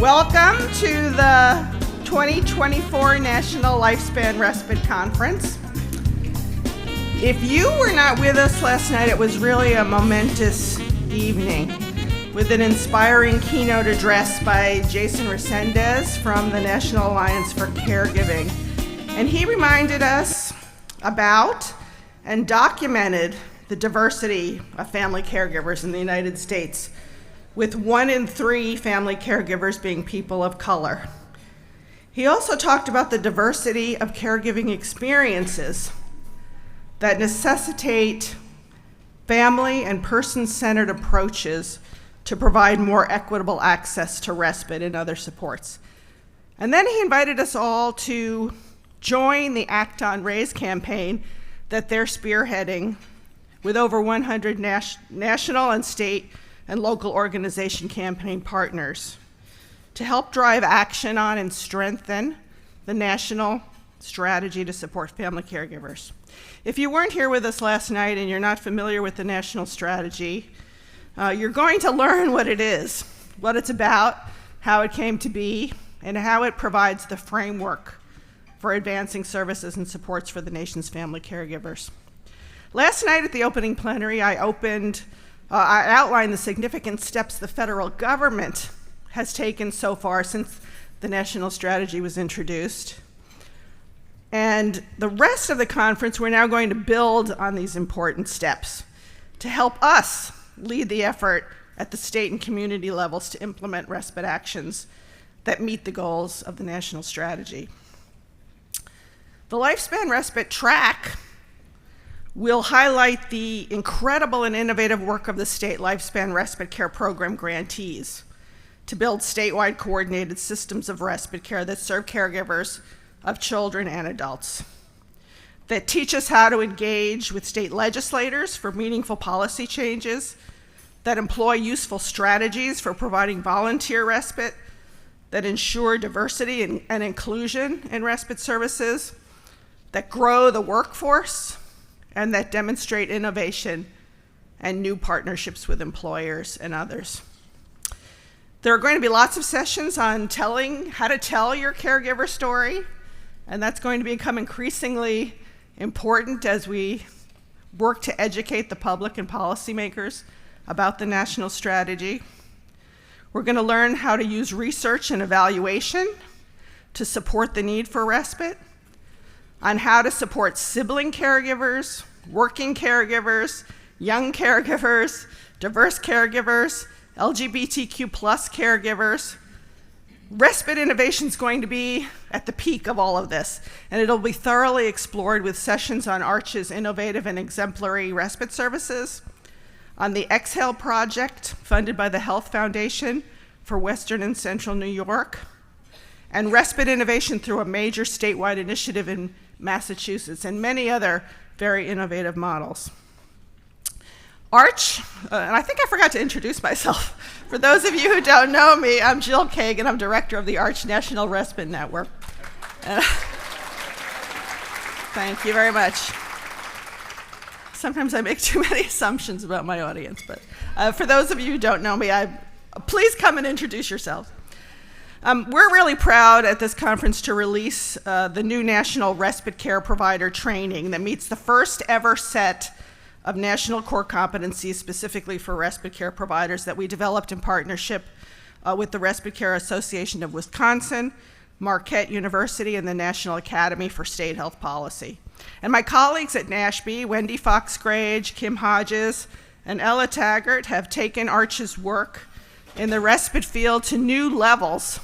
Welcome to the 2024 National Lifespan Respite Conference. If you were not with us last night, it was really a momentous evening with an inspiring keynote address by Jason Resendez from the National Alliance for Caregiving. And he reminded us about and documented the diversity of family caregivers in the United States, with 1 in 3 family caregivers being people of color. He also talked about the diversity of caregiving experiences that necessitate family and person-centered approaches to provide more equitable access to respite and other supports. And then he invited us all to join the Act on Raise campaign that they're spearheading with over 100 national and state and local organization campaign partners to help drive action on and strengthen the national strategy to support family caregivers. If you weren't here with us last night and you're not familiar with the national strategy, you're going to learn what it is, what it's about, how it came to be, and how it provides the framework for advancing services and supports for the nation's family caregivers. Last night at the opening plenary, I outlined the significant steps the federal government has taken so far since the national strategy was introduced. And the rest of the conference, we're now going to build on these important steps to help us lead the effort at the state and community levels to implement respite actions that meet the goals of the national strategy. The Lifespan Respite Track will highlight the incredible and innovative work of the state Lifespan Respite Care Program grantees to build statewide coordinated systems of respite care that serve caregivers of children and adults, that teach us how to engage with state legislators for meaningful policy changes, that employ useful strategies for providing volunteer respite, that ensure diversity and inclusion in respite services, that grow the workforce, and that demonstrate innovation and new partnerships with employers and others. There are going to be lots of sessions on how to tell your caregiver story, and that's going to become increasingly important as we work to educate the public and policymakers about the national strategy. We're going to learn how to use research and evaluation to support the need for respite, on how to support sibling caregivers, working caregivers, young caregivers, diverse caregivers, LGBTQ plus caregivers. Respite innovation is going to be at the peak of all of this, and it'll be thoroughly explored with sessions on ARCH's innovative and exemplary respite services, on the Exhale Project, funded by the Health Foundation for Western and Central New York, and respite innovation through a major statewide initiative in Massachusetts, and many other very innovative models. ARCH, and I think I forgot to introduce myself. For those of you who don't know me, I'm Jill Kagan. I'm director of the ARCH National Respite Network. Thank you very much. Sometimes I make too many assumptions about my audience, but for those of you who don't know me, please come and introduce yourselves. We're really proud at this conference to release the new National Respite Care Provider Training that meets the first ever set of national core competencies specifically for respite care providers that we developed in partnership with the Respite Care Association of Wisconsin, Marquette University, and the National Academy for State Health Policy. And my colleagues at NASHB, Wendy Fox-Grage, Kim Hodges, and Ella Taggart have taken ARCH's work in the respite field to new levels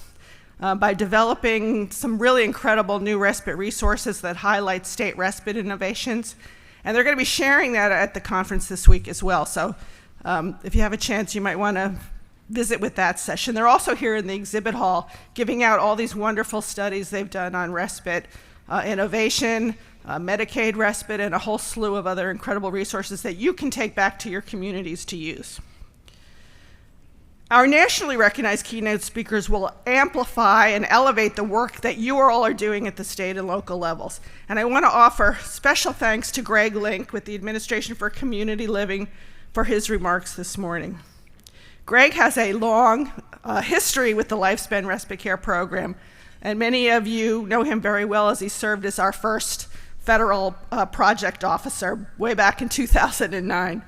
by developing some really incredible new respite resources that highlight state respite innovations. And they're going to be sharing that at the conference this week as well. So if you have a chance, you might want to visit with that session. They're also here in the exhibit hall giving out all these wonderful studies they've done on respite innovation, Medicaid respite, and a whole slew of other incredible resources that you can take back to your communities to use. Our nationally recognized keynote speakers will amplify and elevate the work that you all are doing at the state and local levels. And I want to offer special thanks to Greg Link with the Administration for Community Living for his remarks this morning. Greg has a long history with the Lifespan Respite Care Program, and many of you know him very well as he served as our first federal project officer way back in 2009.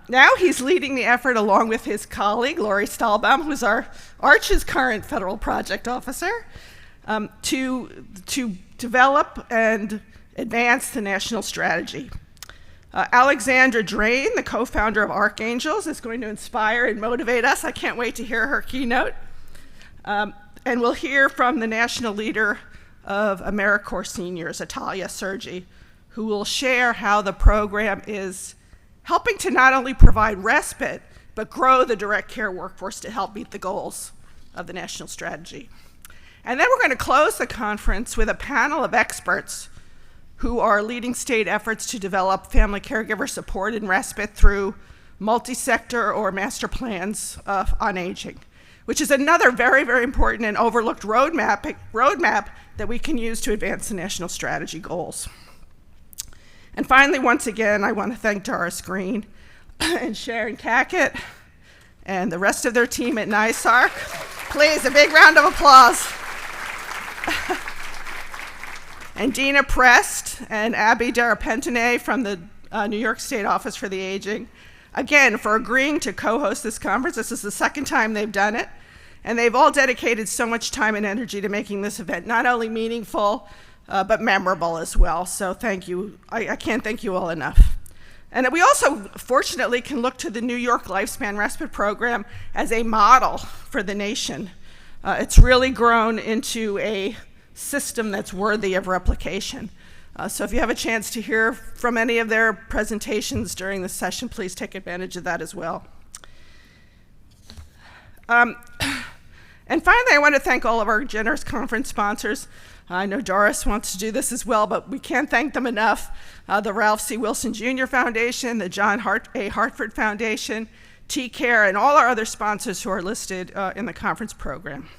Now he's leading the effort along with his colleague, Lori Stahlbaum, who's our Arch's current federal project officer, to develop and advance the national strategy. Alexandra Drain, the co-founder of Archangels, is going to inspire and motivate us. I can't wait to hear her keynote. And we'll hear from the national leader of AmeriCorps Seniors, Atalia Sergi, who will share how the program is helping to not only provide respite, but grow the direct care workforce to help meet the goals of the national strategy. And then we're going to close the conference with a panel of experts who are leading state efforts to develop family caregiver support and respite through multi-sector or master plans on aging, which is another very, very important and overlooked roadmap that we can use to advance the national strategy goals. And finally, once again, I want to thank Doris Green and Sharon Cackett and the rest of their team at NYSARC. Please, a big round of applause. And Dina Prest and Abby Darapentine from the New York State Office for the Aging, again, for agreeing to co-host this conference. This is the second time they've done it. And they've all dedicated so much time and energy to making this event not only meaningful, but memorable as well. So thank you. I can't thank you all enough. And we also, fortunately, can look to the New York Lifespan Respite Program as a model for the nation. It's really grown into a system that's worthy of replication. So if you have a chance to hear from any of their presentations during the session, please take advantage of that as well. And finally, I want to thank all of our generous conference sponsors. I know Doris wants to do this as well, but we can't thank them enough. The Ralph C. Wilson Jr. Foundation, the John A. Hartford Foundation, T-Care, and all our other sponsors who are listed in the conference program.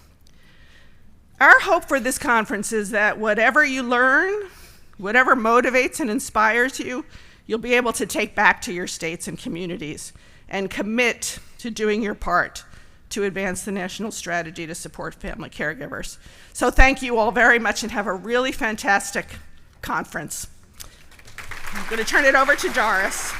Our hope for this conference is that whatever you learn, whatever motivates and inspires you, you'll be able to take back to your states and communities and commit to doing your part to advance the national strategy to support family caregivers. So thank you all very much and have a really fantastic conference. I'm going to turn it over to Doris.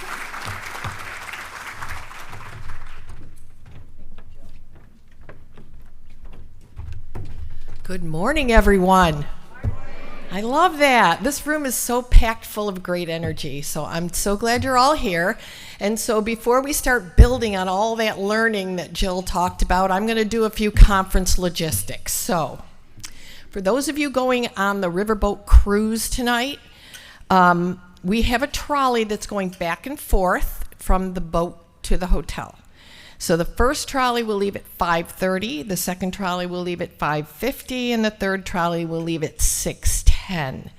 Good morning, everyone. I love that. This room is so packed full of great energy, so I'm so glad you're all here. And so before we start building on all that learning that Jill talked about, I'm going to do a few conference logistics. So for those of you going on the riverboat cruise tonight, we have a trolley that's going back and forth from the boat to the hotel. So the first trolley will leave at 5:30, the second trolley will leave at 5:50, and the third trolley will leave at 6:10.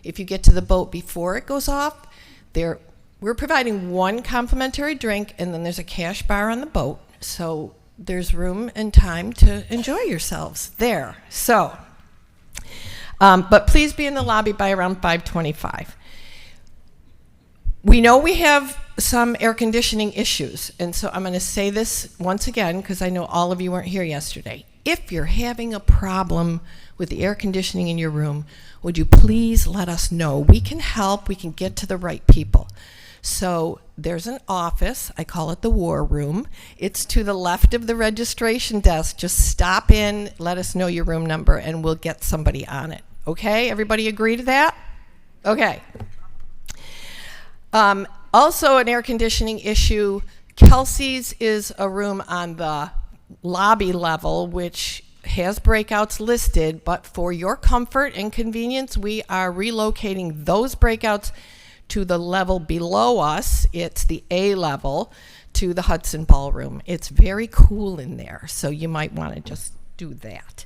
If you get to the boat before it goes off, we're providing one complimentary drink, and then there's a cash bar on the boat, so there's room and time to enjoy yourselves there. So, but please be in the lobby by around 5:25. We know we have some air conditioning issues, and so I'm going to say this once again because I know all of you weren't here yesterday. If you're having a problem with the air conditioning in your room, would you please let us know? We can help. We can get to the right people. So there's an office. I call it the war room. It's to the left of the registration desk. Just stop in, let us know your room number, and we'll get somebody on it. Okay? Everybody agree to that? Okay. Also an air conditioning issue, Kelsey's is a room on the lobby level which has breakouts listed, but for your comfort and convenience, we are relocating those breakouts to the level below us. It's the A level to the Hudson Ballroom. It's very cool in there, so you might want to just do that.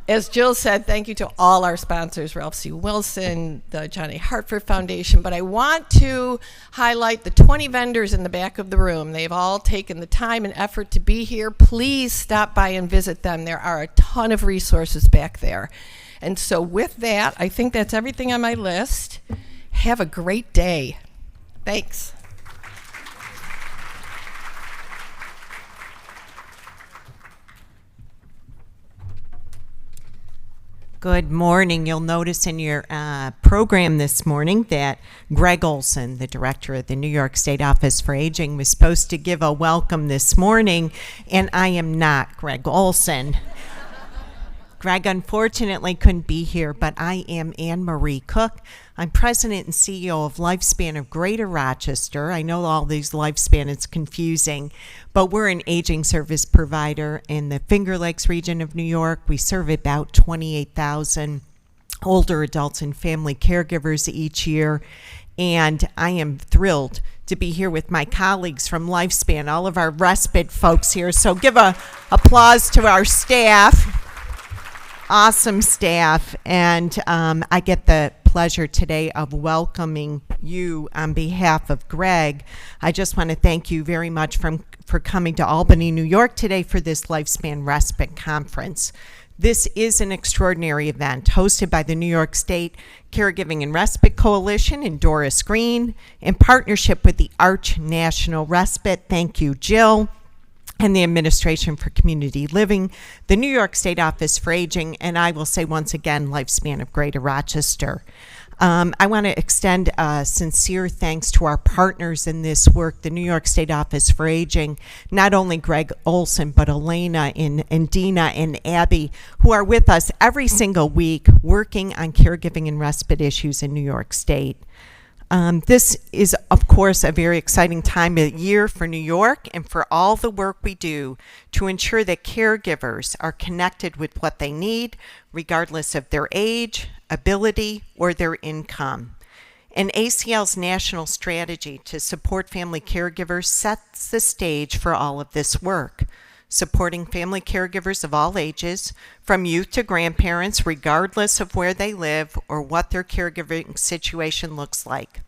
As Jill said, thank you to all our sponsors, Ralph C. Wilson, the John A. Hartford Foundation, but I want to highlight the 20 vendors in the back of the room. They've all taken the time and effort to be here. Please stop by and visit them. There are a ton of resources back there. And so with that, I think that's everything on my list. Have a great day. Thanks. Good morning. You'll notice in your program this morning that Greg Olson, the director of the New York State Office for Aging, was supposed to give a welcome this morning, and I am not Greg Olson. Greg unfortunately couldn't be here, but I am Anne Marie Cook. I'm president and CEO of Lifespan of Greater Rochester. I know all these Lifespan is confusing, but we're an aging service provider in the Finger Lakes region of New York. We serve about 28,000 older adults and family caregivers each year, and I am thrilled to be here with my colleagues from Lifespan, all of our Respite folks here. So give a applause to our staff. Awesome staff, and I get the pleasure today of welcoming you on behalf of Greg. I just want to thank you very much for coming to Albany, New York today for this Lifespan Respite Conference. This is an extraordinary event hosted by the New York State Caregiving and Respite Coalition and Doris Green in partnership with the Arch National Respite. Thank you, Jill, and the Administration for Community Living, the New York State Office for Aging, and I will say once again, Lifespan of Greater Rochester. I want to extend sincere thanks to our partners in this work, the New York State Office for Aging, not only Greg Olson, but Elena and Dina and Abby, who are with us every single week working on caregiving and respite issues in New York State. This is, of course, a very exciting time of year for New York and for all the work we do to ensure that caregivers are connected with what they need, regardless of their age, ability, or their income. And ACL's national strategy to support family caregivers sets the stage for all of this work, supporting family caregivers of all ages, from youth to grandparents, regardless of where they live or what their caregiving situation looks like.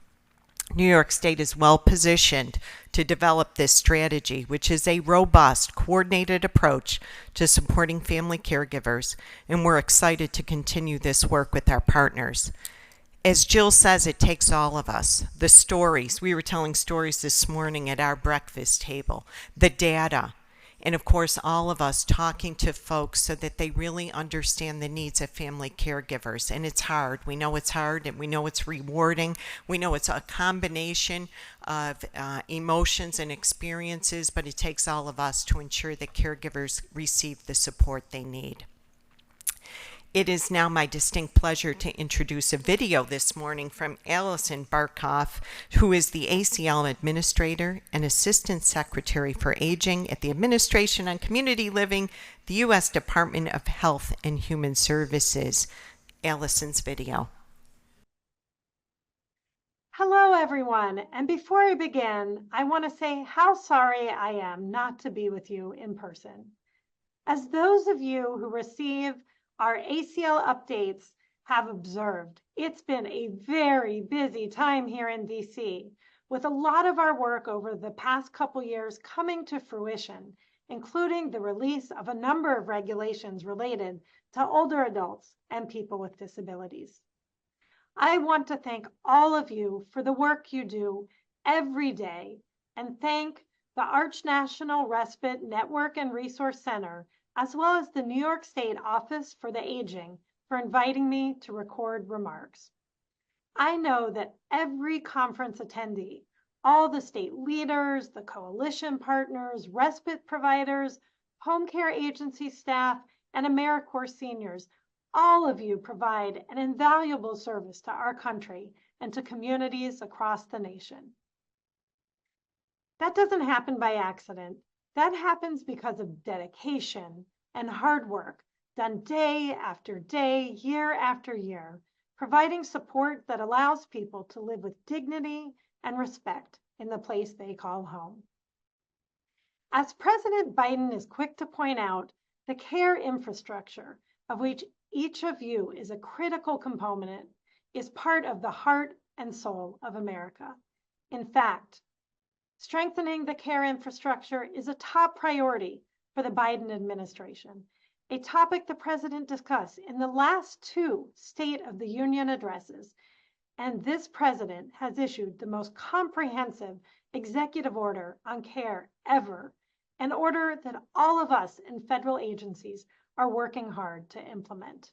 New York State is well positioned to develop this strategy, which is a robust, coordinated approach to supporting family caregivers, and we're excited to continue this work with our partners. As Jill says, it takes all of us. The stories, we were telling stories this morning at our breakfast table, the data, and of course all of us talking to folks so that they really understand the needs of family caregivers. And it's hard. We know it's hard, and we know it's rewarding. We know it's a combination of emotions and experiences, but it takes all of us to ensure that caregivers receive the support they need. It is now my distinct pleasure to introduce a video this morning from Alison Barkoff, who is the ACL Administrator and Assistant Secretary for Aging at the Administration on Community Living, the U.S. Department of Health and Human Services. Alison's video. Hello, everyone. And before I begin, I want to say how sorry I am not to be with you in person. As those of you who receive our ACL updates have observed, it's been a very busy time here in DC, with a lot of our work over the past couple years coming to fruition, including the release of a number of regulations related to older adults and people with disabilities. I want to thank all of you for the work you do every day, and thank the Arch National Respite Network and Resource Center, as well as the New York State Office for the Aging, for inviting me to record remarks. I know that every conference attendee, all the state leaders, the coalition partners, respite providers, home care agency staff, and AmeriCorps seniors, all of you provide an invaluable service to our country and to communities across the nation. That doesn't happen by accident. That happens because of dedication and hard work done day after day, year after year, providing support that allows people to live with dignity and respect in the place they call home. As President Biden is quick to point out, the care infrastructure, of which each of you is a critical component, is part of the heart and soul of America. In fact, strengthening the care infrastructure is a top priority for the Biden administration, a topic the president discussed in the last two State of the Union addresses. And this president has issued the most comprehensive executive order on care ever, an order that all of us in federal agencies are working hard to implement.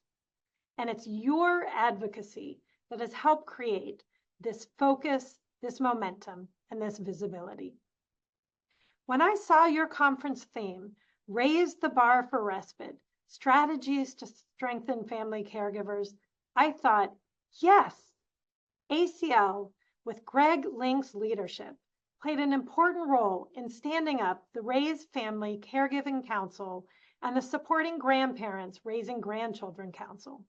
And it's your advocacy that has helped create this focus, this momentum, and this visibility. When I saw your conference theme, Raise the Bar for Respite, Strategies to Strengthen Family Caregivers, I thought, yes, ACL, with Greg Link's leadership, played an important role in standing up the Raise Family Caregiving Council and the Supporting Grandparents Raising Grandchildren Council.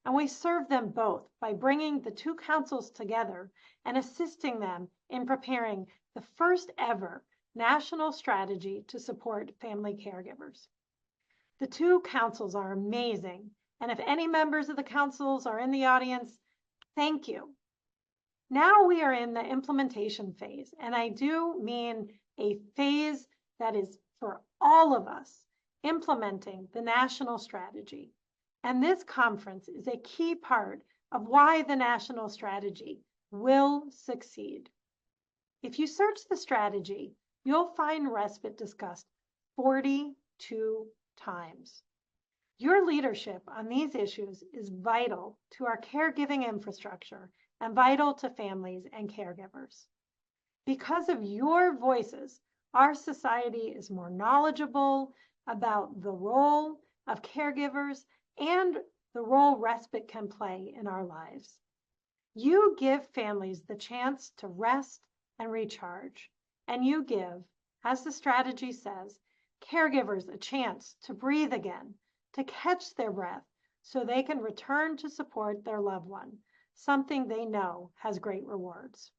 And we serve them both by bringing the two councils together and assisting them in preparing the first ever national strategy to support family caregivers. The two councils are amazing, and if any members of the councils are in the audience, thank you. Now we are in the implementation phase, and I do mean a phase that is for all of us implementing the national strategy. And this conference is a key part of why the national strategy will succeed. If you search the strategy, you'll find respite discussed 42 times. Your leadership on these issues is vital to our caregiving infrastructure and vital to families and caregivers. Because of your voices, our society is more knowledgeable about the role of caregivers and the role respite can play in our lives. You give families the chance to rest and recharge, and you give, as the strategy says, caregivers a chance to breathe again, to catch their breath so they can return to support their loved one, something they know has great rewards.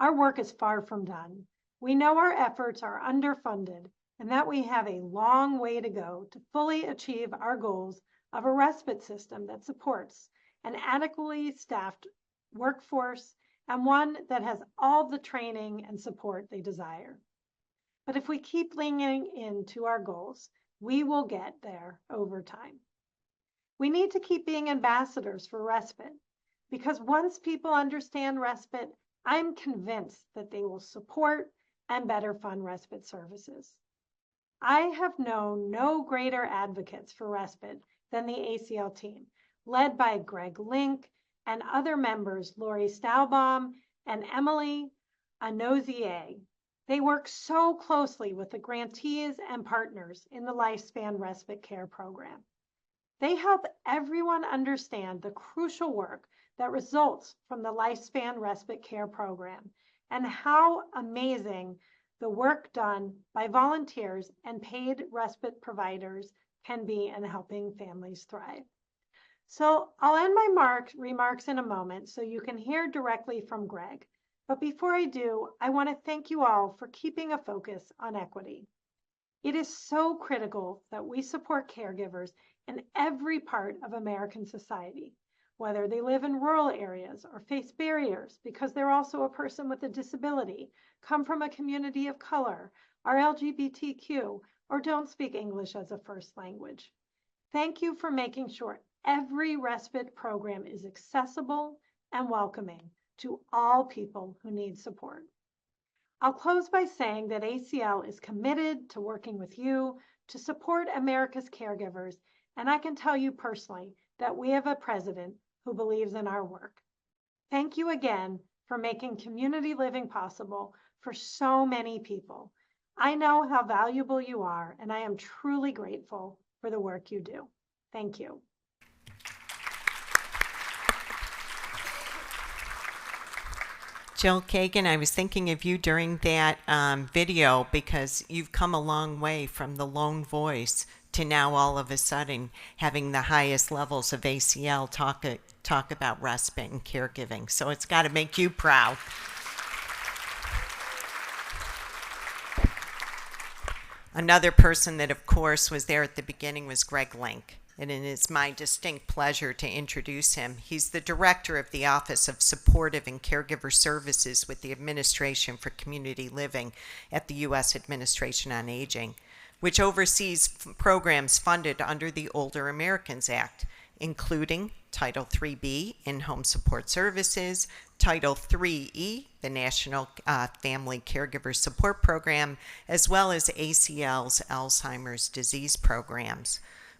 Our work is far from done. We know our efforts are underfunded and that we have a long way to go to fully achieve our goals of a respite system that supports an adequately staffed workforce and one that has all the training and support they desire. But if we keep leaning into our goals, we will get there over time. We need to keep being ambassadors for respite, because once people understand respite, I'm convinced that they will support and better fund respite services. I have known no greater advocates for respite than the ACL team, led by Greg Link and other members, Lori Staubaum and Emily Anozier. They work so closely with the grantees and partners in the Lifespan Respite Care Program. They help everyone understand the crucial work that results from the Lifespan Respite Care Program and how amazing the work done by volunteers and paid respite providers can be in helping families thrive. So I'll end my remarks in a moment so you can hear directly from Greg. But before I do, I want to thank you all for keeping a focus on equity. It is so critical that we support caregivers in every part of American society, whether they live in rural areas or face barriers because they're also a person with a disability, come from a community of color, are LGBTQ, or don't speak English as a first language. Thank you for making sure every respite program is accessible and welcoming to all people who need support. I'll close by saying that ACL is committed to working with you to support America's caregivers, and I can tell you personally that we have a president who believes in our work. Thank you again for making community living possible for so many people. I know how valuable you are, and I am truly grateful for the work you do. Thank you. Jill Kagan, I was thinking of you during that video because you've come a long way from the lone voice to now all of a sudden having the highest levels of ACL talk about respite and caregiving. So it's got to make you proud. Another person that, of course, was there at the beginning was Greg Link. And it is my distinct pleasure to introduce him. He's the director of the Office of Supportive and Caregiver Services with the Administration for Community Living at the U.S. Administration on Aging, which oversees programs funded under the Older Americans Act, including Title IIIB, In-Home Support Services, Title IIIE, the National Family Caregiver Support Program, as well as ACL's Alzheimer's disease programs.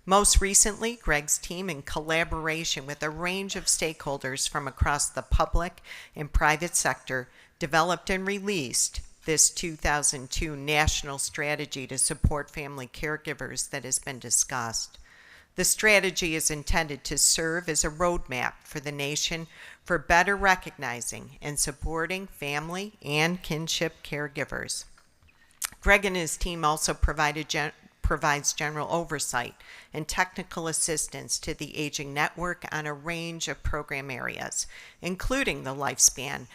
Most recently, Greg's team, in collaboration with a range of stakeholders from across the public and private sector, developed and released this 2002 National Strategy to Support Family Caregivers that has been discussed. The strategy is intended to serve as a roadmap for the nation for better recognizing and supporting family and kinship caregivers. Greg and his team also provides general oversight and technical assistance to the Aging Network on a range of program areas, including the Lifespan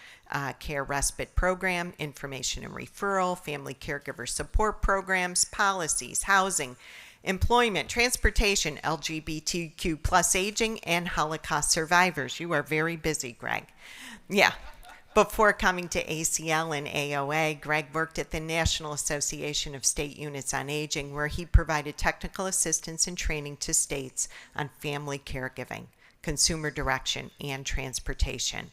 Care Respite Program, Information and Referral, Family Caregiver Support Programs, Policies, Housing, Employment, Transportation, LGBTQ plus aging, and Holocaust survivors. You are very busy, Greg. Yeah. Before coming to ACL and AOA, Greg worked at the National Association of State Units on Aging, where he provided technical assistance and training to states on family caregiving, consumer direction, and transportation.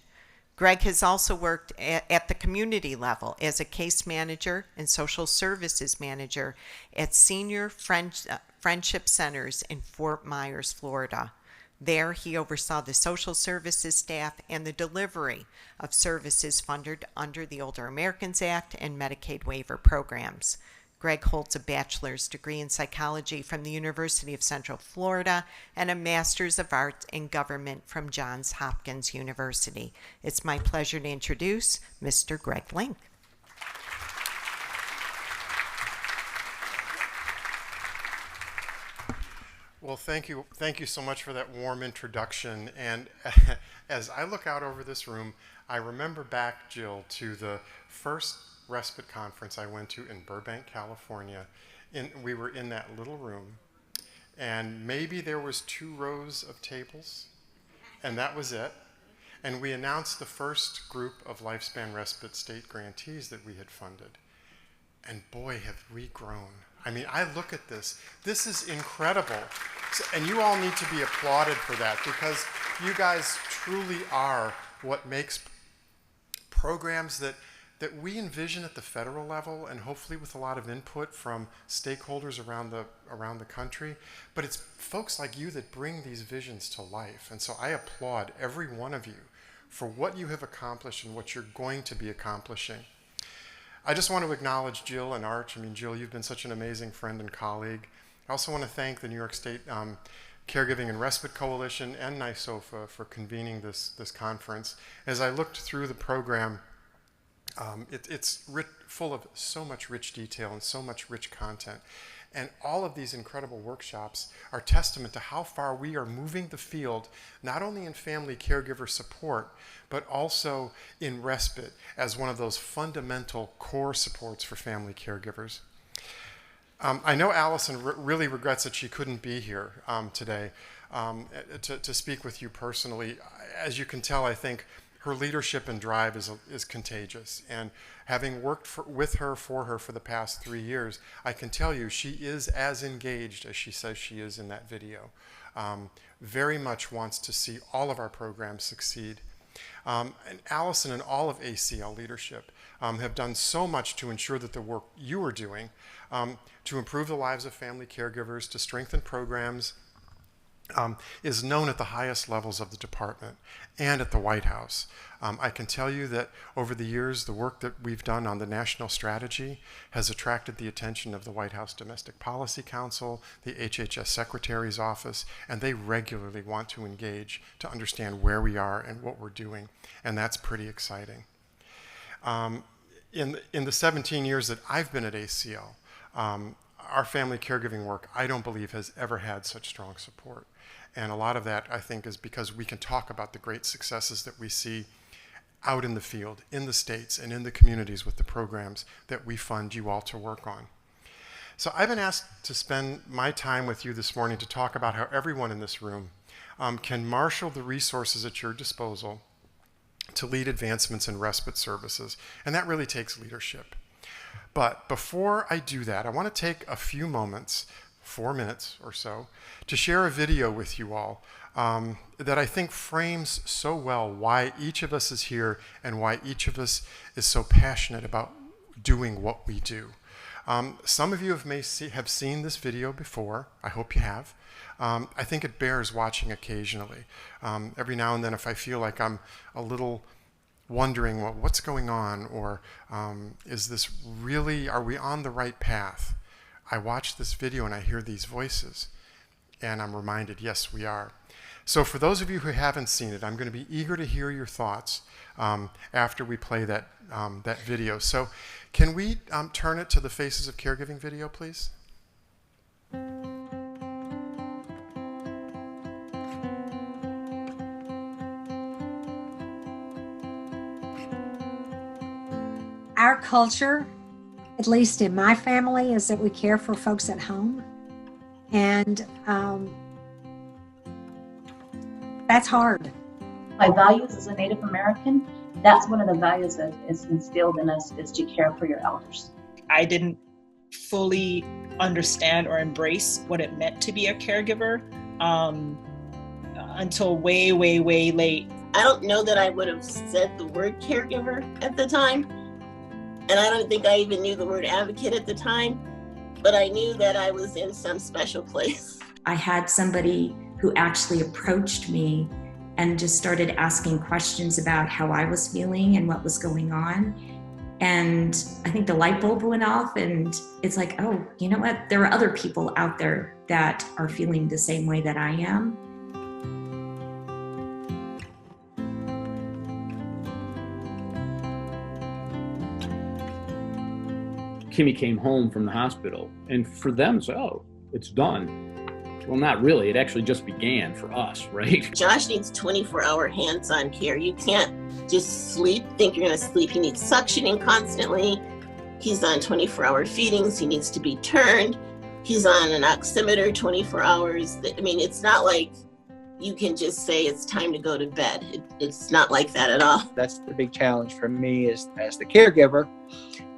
Greg has also worked at the community level as a case manager and social services manager at senior friendship centers in Fort Myers, Florida. There, he oversaw the social services staff and the delivery of services funded under the Older Americans Act and Medicaid waiver programs. Greg holds a bachelor's degree in psychology from the University of Central Florida and a master's of arts in government from Johns Hopkins University. It's my pleasure to introduce Mr. Greg Link. Well, thank you so much for that warm introduction. And as I look out over this room, I remember back, Jill, to the first respite conference I went to in Burbank, California. We were in that little room, and maybe there was 2 rows of tables, and that was it. And we announced the first group of Lifespan Respite state grantees that we had funded. And boy, have we grown. I mean, I look at this. This is incredible. And you all need to be applauded for that, because you guys truly are what makes programs that we envision at the federal level, and hopefully with a lot of input from stakeholders around the country. But it's folks like you that bring these visions to life. And so I applaud every one of you for what you have accomplished and what you're going to be accomplishing. I just want to acknowledge Jill and Arch. I mean, Jill, you've been such an amazing friend and colleague. I also want to thank the New York State Caregiving and Respite Coalition and NYSOFA for convening this conference. As I looked through the program, it's full of so much rich detail and so much rich content. And all of these incredible workshops are testament to how far we are moving the field, not only in family caregiver support, but also in respite as one of those fundamental core supports for family caregivers. I know Alison really regrets that she couldn't be here today to speak with you personally. As you can tell, I think her leadership and drive is contagious. And having worked with her, for her for the past 3 years, I can tell you she is as engaged as she says she is in that video. Very much wants to see all of our programs succeed. And Alison and all of ACL leadership have done so much to ensure that the work you are doing to improve the lives of family caregivers, to strengthen programs, is known at the highest levels of the department and at the White House. I can tell you that over the years, the work that we've done on the national strategy has attracted the attention of the White House Domestic Policy Council, the HHS Secretary's Office, and they regularly want to engage to understand where we are and what we're doing, and that's pretty exciting. In the 17 years that I've been at ACL, our family caregiving work, I don't believe, has ever had such strong support. And a lot of that, I think, is because we can talk about the great successes that we see out in the field, in the states, and in the communities with the programs that we fund you all to work on. So I've been asked to spend my time with you this morning to talk about how everyone in this room can marshal the resources at your disposal to lead advancements in respite services. And that really takes leadership. But before I do that, I want to take a few moments, 4 minutes or so, to share a video with you all that I think frames so well why each of us is here and why each of us is so passionate about doing what we do. Some of you have seen this video before. I hope you have. I think it bears watching occasionally. Every now and then, if I feel like I'm a little wondering, well, what's going on, or is this really, are we on the right path? I watch this video and I hear these voices, and I'm reminded, yes, we are. So for those of you who haven't seen it, I'm going to be eager to hear your thoughts after we play that video. So can we turn it to the Faces of Caregiving video, please? Our culture, at least in my family, is that we care for folks at home. And that's hard. My values as a Native American, that's one of the values that is instilled in us, is to care for your elders. I didn't fully understand or embrace what it meant to be a caregiver until way, way, way late. I don't know that I would have said the word caregiver at the time. And I don't think I even knew the word advocate at the time, but I knew that I was in some special place. I had somebody who actually approached me and just started asking questions about how I was feeling and what was going on. And I think the light bulb went off, and it's like, oh, you know what? There are other people out there that are feeling the same way that I am. Kimmy came home from the hospital, and for them, it's, oh, it's done. Well, not really. It actually just began for us, right? Josh needs 24-hour hands-on care. You can't just sleep, think you're going to sleep. He needs suctioning constantly. He's on 24-hour feedings. He needs to be turned. He's on an oximeter 24 hours. I mean, it's not like you can just say it's time to go to bed. It's not like that at all. That's the big challenge for me as the caregiver.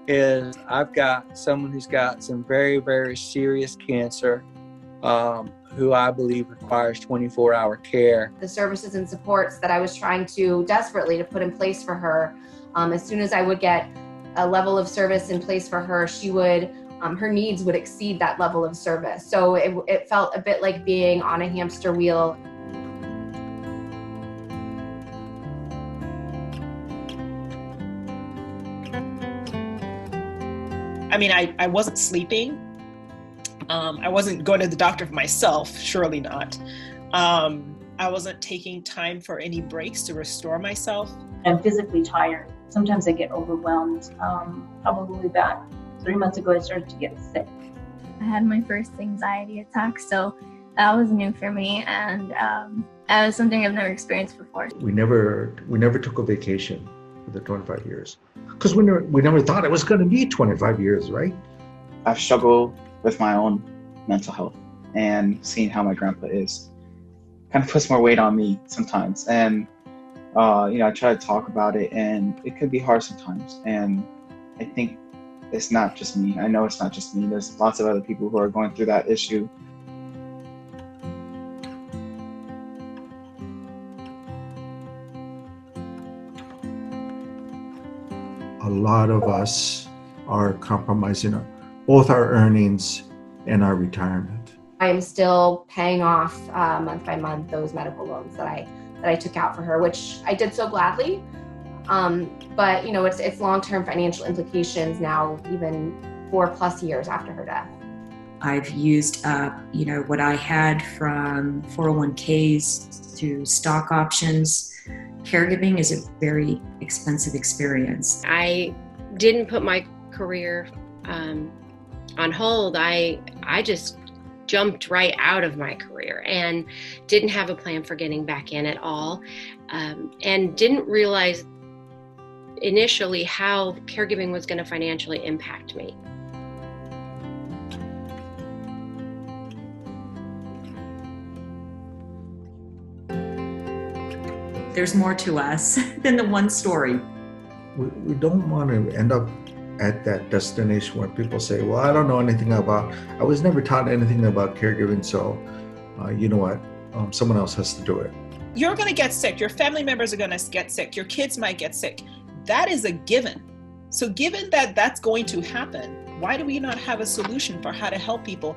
Is I've got someone who's got some very, very serious cancer, who I believe requires 24-hour care. The services and supports that I was trying to desperately to put in place for her, as soon as I would get a level of service in place for her, she would, her needs would exceed that level of service. So it felt a bit like being on a hamster wheel. I mean, I wasn't sleeping. I wasn't going to the doctor for myself, surely not. I wasn't taking time for any breaks to restore myself. I'm physically tired. Sometimes I get overwhelmed. Probably about 3 months ago, I started to get sick. I had my first anxiety attack, so that was new for me, and that was something I've never experienced before. We never took a vacation for the 25 years. Because we never thought it was going to be 25 years, right? I've struggled with my own mental health, and seeing how my grandpa is kind of puts more weight on me sometimes. And, I try to talk about it, and it could be hard sometimes. And I think it's not just me. I know it's not just me. There's lots of other people who are going through that issue. A lot of us are compromising both our earnings and our retirement. I am still paying off month by month those medical loans that I took out for her, which I did so gladly. But it's long-term financial implications now, even 4+ years after her death. I've used up, what I had from 401ks to stock options. Caregiving is a very expensive experience. I didn't put my career on hold. I just jumped right out of my career and didn't have a plan for getting back in at all, and didn't realize initially how caregiving was going to financially impact me. There's more to us than the one story. We don't want to end up at that destination where people say, well, I don't know anything about, I was never taught anything about caregiving, so you know what, someone else has to do it. You're going to get sick. Your family members are going to get sick. Your kids might get sick. That is a given. So given that that's going to happen, Why do we not have a solution for how to help people?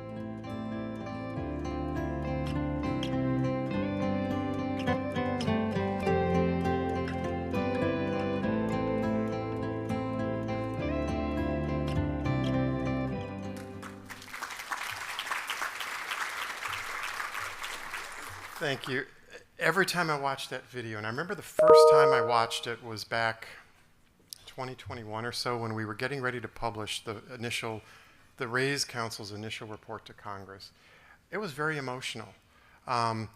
Thank you. Every time I watch that video, and I remember the first time I watched it was back 2021 or so, when we were getting ready to publish the RAISE Council's initial report to Congress. It was very emotional. But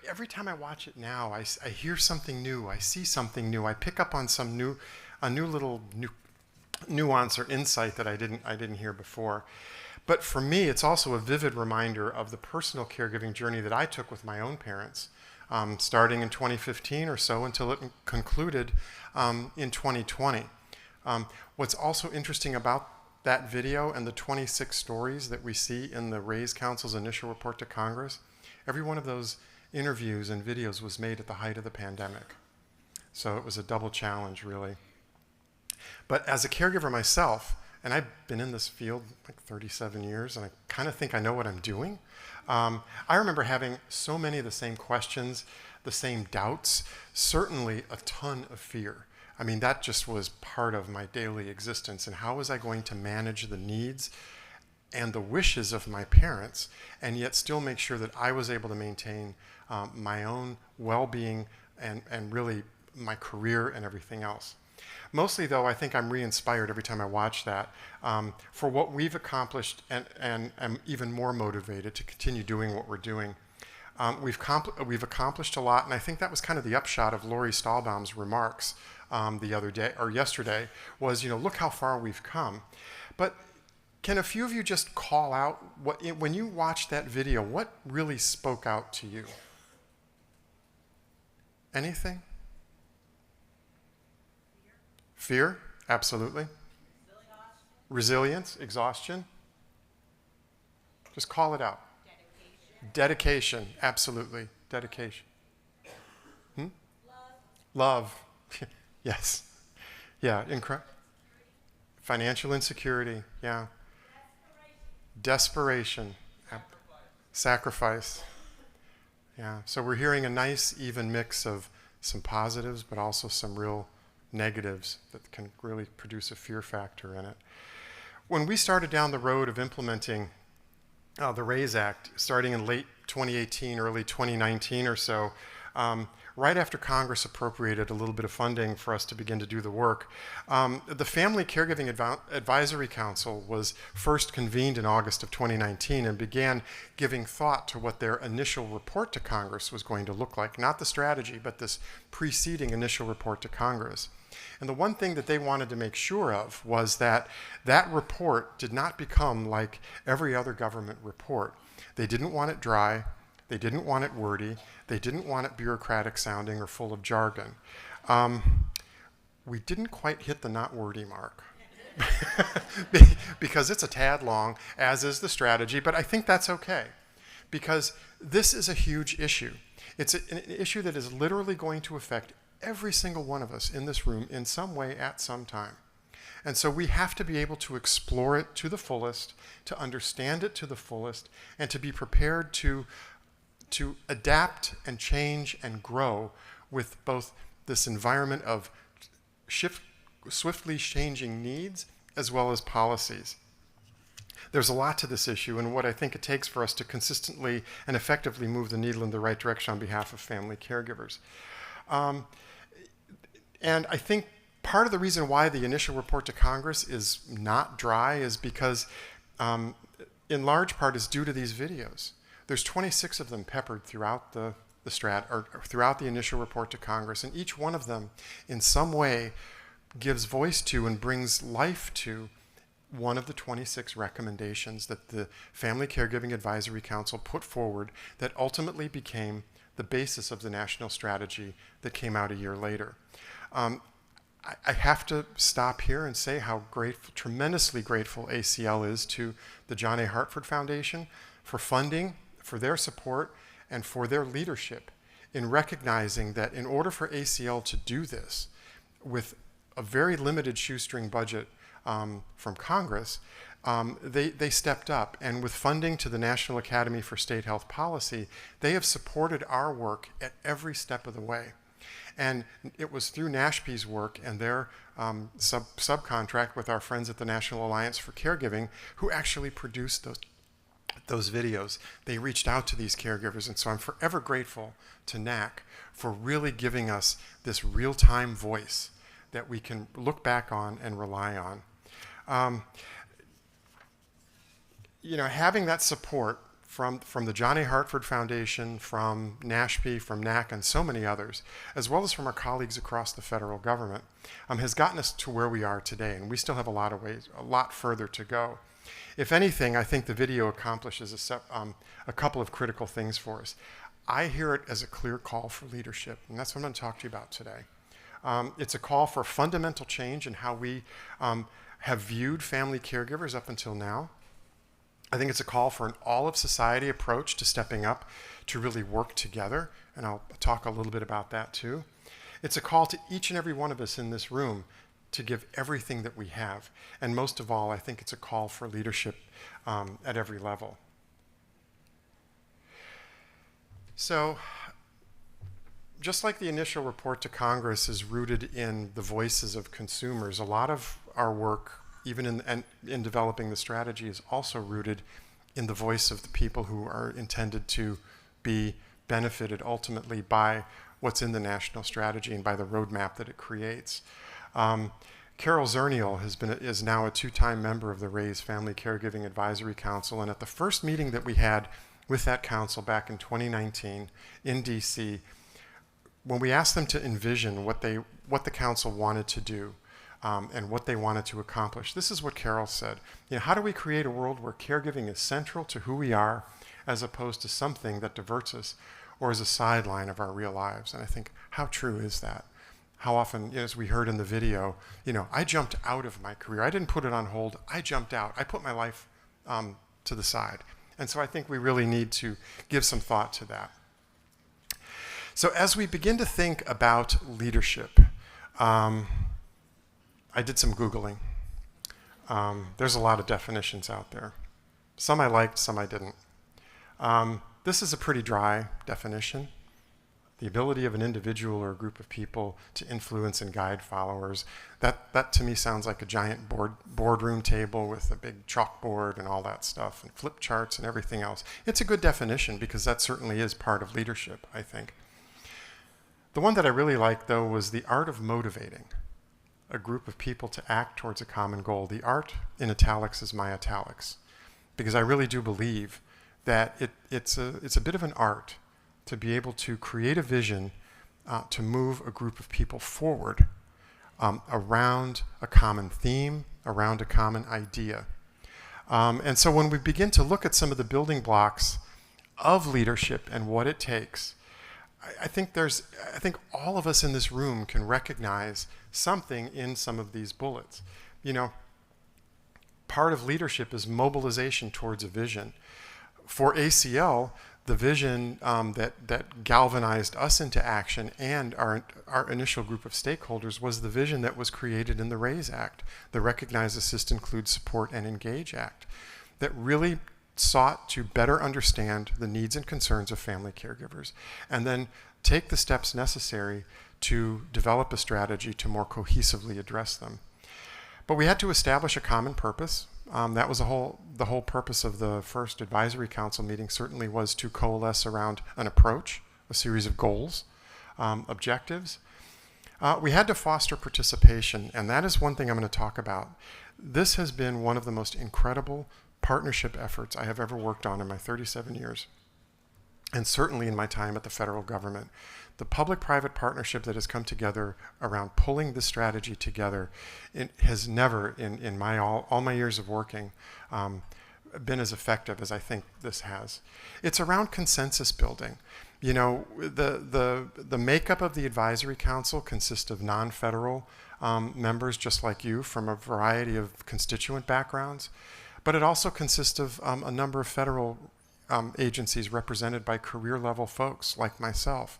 every time I watch it now, I hear something new, I see something new, I pick up on a new little nuance or insight that I didn't hear before. But for me, it's also a vivid reminder of the personal caregiving journey that I took with my own parents, starting in 2015 or so until it concluded in 2020. What's also interesting about that video and the 26 stories that we see in the RAISE Council's initial report to Congress, every one of those interviews and videos was made at the height of the pandemic. So it was a double challenge, really. But as a caregiver myself, and I've been in this field like 37 years, and I kind of think I know what I'm doing. I remember having so many of the same questions, the same doubts, certainly a ton of fear. I mean, that just was part of my daily existence. And how was I going to manage the needs and the wishes of my parents, and yet still make sure that I was able to maintain my own well-being and really my career and everything else? Mostly, though, I think I'm re-inspired every time I watch that for what we've accomplished, and I'm even more motivated to continue doing what we're doing. We've accomplished a lot, and I think that was kind of the upshot of Lori Stahlbaum's remarks the other day, or yesterday, was, look how far we've come. But can a few of you just call out, when you watched that video, what really spoke out to you? Anything? Fear, absolutely. Resilience, exhaustion. Just call it out. Dedication, absolutely. Dedication. Love. Yes. Yeah, financial insecurity, yeah. Desperation. Sacrifice. Yeah, so we're hearing a nice even mix of some positives, but also some real negatives that can really produce a fear factor in it. When we started down the road of implementing the RAISE Act, starting in late 2018, early 2019 or so, right after Congress appropriated a little bit of funding for us to begin to do the work, the Family Caregiving Advisory Council was first convened in August of 2019 and began giving thought to what their initial report to Congress was going to look like. Not the strategy, but this preceding initial report to Congress. And the one thing that they wanted to make sure of was that that report did not become like every other government report. They didn't want it dry. They didn't want it wordy. They didn't want it bureaucratic sounding or full of jargon. We didn't quite hit the not wordy mark because it's a tad long, as is the strategy, but I think that's okay because this is a huge issue. It's an issue that is literally going to affect every single one of us in this room in some way at some time. And so we have to be able to explore it to the fullest, to understand it to the fullest, and to be prepared to adapt and change and grow with both this environment of swiftly changing needs as well as policies. There's a lot to this issue and what I think it takes for us to consistently and effectively move the needle in the right direction on behalf of family caregivers. And I think part of the reason why the initial report to Congress is not dry is because, in large part, is due to these videos. There's 26 of them peppered throughout throughout the initial report to Congress, and each one of them, in some way, gives voice to and brings life to one of the 26 recommendations that the Family Caregiving Advisory Council put forward that ultimately became the basis of the national strategy that came out a year later. I have to stop here and say how grateful, tremendously grateful ACL is to the John A. Hartford Foundation for funding, for their support, and for their leadership in recognizing that in order for ACL to do this with a very limited shoestring budget from Congress, they stepped up, and with funding to the National Academy for State Health Policy, they have supported our work at every step of the way. And it was through NASHP's work and their subcontract with our friends at the National Alliance for Caregiving who actually produced those videos. They reached out to these caregivers, and so I'm forever grateful to NAC for really giving us this real-time voice that we can look back on and rely on. You know, having that support from the John A. Hartford Foundation, from NASHP, from NAC, and so many others, as well as from our colleagues across the federal government, has gotten us to where we are today, and we still have a lot further to go. If anything, I think the video accomplishes a couple of critical things for us. I hear it as a clear call for leadership, and that's what I'm going to talk to you about today. It's a call for fundamental change in how we have viewed family caregivers up until now. I think it's a call for an all-of-society approach to stepping up to really work together, and I'll talk a little bit about that too. It's a call to each and every one of us in this room to give everything that we have, and most of all, I think it's a call for leadership at every level. So, just like the initial report to Congress is rooted in the voices of consumers, a lot of our work, even in developing the strategy, is also rooted in the voice of the people who are intended to be benefited ultimately by what's in the national strategy and by the roadmap that it creates. Carol Zernial is now a 2-time member of the RAISE Family Caregiving Advisory Council, and at the first meeting that we had with that council back in 2019 in DC, when we asked them to envision what the council wanted to do, and what they wanted to accomplish, this is what Carol said. You know, how do we create a world where caregiving is central to who we are as opposed to something that diverts us or is a sideline of our real lives? And I think, how true is that? How often, you know, as we heard in the video, you know, I jumped out of my career. I didn't put it on hold. I jumped out. I put my life to the side. And so I think we really need to give some thought to that. So as we begin to think about leadership, I did some Googling. There's a lot of definitions out there. Some I liked, some I didn't. This is a pretty dry definition. The ability of an individual or a group of people to influence and guide followers. That to me sounds like a giant boardroom table with a big chalkboard and all that stuff, and flip charts and everything else. It's a good definition because that certainly is part of leadership, I think. The one that I really liked, though, was the art of motivating a group of people to act towards a common goal. The art in italics is my italics, because I really do believe that it's a bit of an art to be able to create a vision to move a group of people forward around a common theme, around a common idea. And so when we begin to look at some of the building blocks of leadership and what it takes, I think all of us in this room can recognize something in some of these bullets. You know, part of leadership is mobilization towards a vision. For ACL, the vision that galvanized us into action and our initial group of stakeholders was the vision that was created in the RAISE Act, the Recognize, Assist, Include, Support, and Engage Act, that really sought to better understand the needs and concerns of family caregivers and then take the steps necessary to develop a strategy to more cohesively address them. But we had to establish a common purpose. That was the whole purpose of the first advisory council meeting, certainly was to coalesce around an approach, a series of goals, objectives. We had to foster participation, and that is one thing I'm going to talk about. This has been one of the most incredible partnership efforts I have ever worked on in my 37 years, and certainly in my time at the federal government. The public-private partnership that has come together around pulling this strategy together, it has never, in my all my years of working, been as effective as I think this has. It's around consensus building. You know, the makeup of the advisory council consists of non-federal members just like you from a variety of constituent backgrounds, but it also consists of a number of federal agencies represented by career-level folks like myself.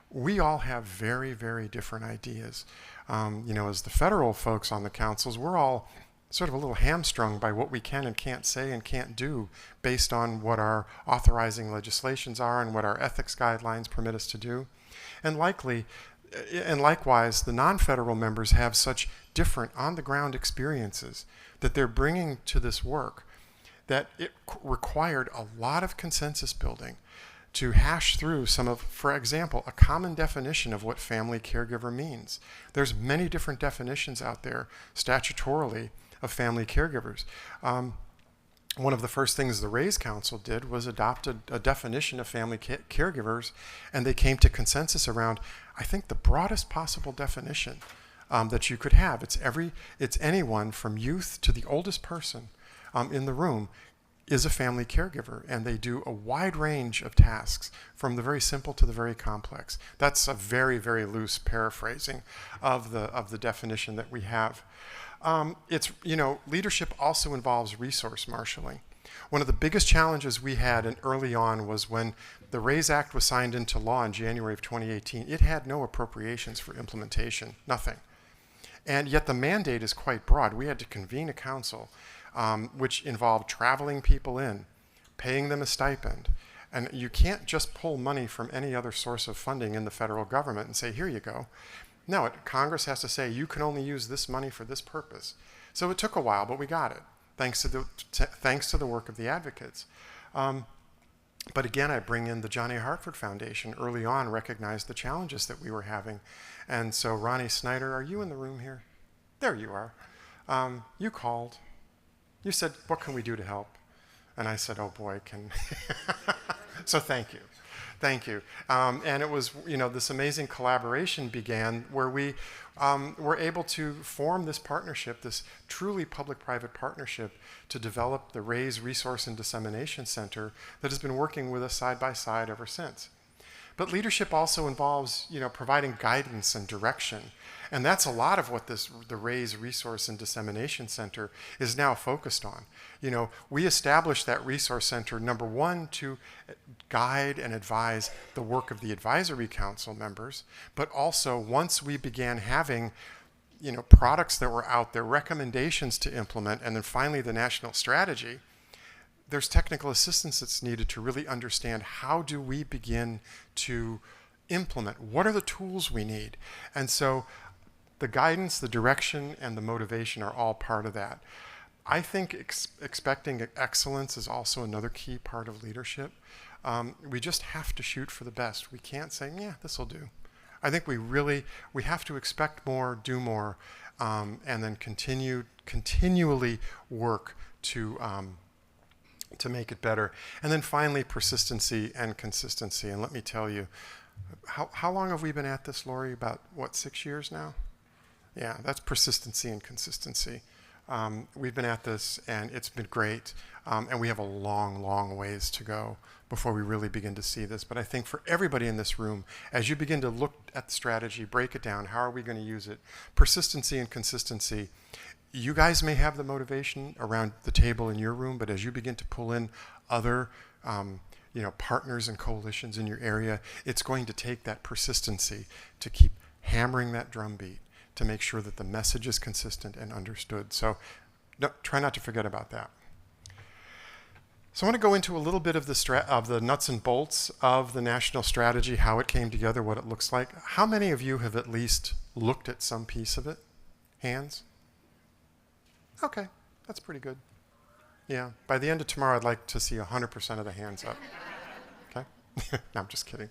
We all have very, very different ideas. You know, as the federal folks on the councils, we're all sort of a little hamstrung by what we can and can't say and can't do based on what our authorizing legislations are and what our ethics guidelines permit us to do. And likewise, the non-federal members have such different on-the-ground experiences that they're bringing to this work that it required a lot of consensus building to hash through some of, for example, a common definition of what family caregiver means. There's many different definitions out there statutorily of family caregivers. One of the first things the RAISE Council did was adopt a definition of family caregivers, and they came to consensus around, I think, the broadest possible definition that you could have. It's anyone from youth to the oldest person in the room is a family caregiver, and they do a wide range of tasks from the very simple to the very complex. That's a very, very loose paraphrasing of the definition that we have. Leadership also involves resource marshaling. One of the biggest challenges we had early on was when the RAISE Act was signed into law in January of 2018. It had no appropriations for implementation, nothing. And yet the mandate is quite broad. We had to convene a council which involved traveling people in, paying them a stipend. And you can't just pull money from any other source of funding in the federal government and say, here you go. No, Congress has to say, you can only use this money for this purpose. So it took a while, but we got it, thanks to the work of the advocates. But again, I bring in the John A. Hartford Foundation early on, recognized the challenges that we were having. And so Ronnie Snyder, are you in the room here? There you are. You called. You said, what can we do to help? And I said, oh boy, so thank you. Thank you. And it was, this amazing collaboration began where we were able to form this partnership, this truly public-private partnership, to develop the RAISE Resource and Dissemination Center that has been working with us side by side ever since. But leadership also involves, providing guidance and direction. And that's a lot of what the RAISE Resource and Dissemination Center is now focused on. We established that resource center, number one, to guide and advise the work of the advisory council members, but also once we began having products that were out there, recommendations to implement, and then finally the national strategy, there's technical assistance that's needed to really understand how do we begin to implement, what are the tools we need. And so the guidance, the direction, and the motivation are all part of that. I think expecting excellence is also another key part of leadership. We just have to shoot for the best. We can't say, yeah, this will do. I think we have to expect more, do more, and then continually work to make it better. And then finally, persistency and consistency. And let me tell you, how long have we been at this, Lori? About, 6 years now? Yeah, that's persistency and consistency. We've been at this, and it's been great, and we have a long, long ways to go before we really begin to see this. But I think for everybody in this room, as you begin to look at the strategy, break it down, how are we going to use it, persistency and consistency, you guys may have the motivation around the table in your room, but as you begin to pull in other partners and coalitions in your area, it's going to take that persistency to keep hammering that drumbeat to make sure that the message is consistent and understood. So try not to forget about that. So I want to go into a little bit of the nuts and bolts of the national strategy, how it came together, what it looks like. How many of you have at least looked at some piece of it? Hands? Okay, that's pretty good. Yeah, by the end of tomorrow, I'd like to see 100% of the hands up. Okay? No, I'm just kidding.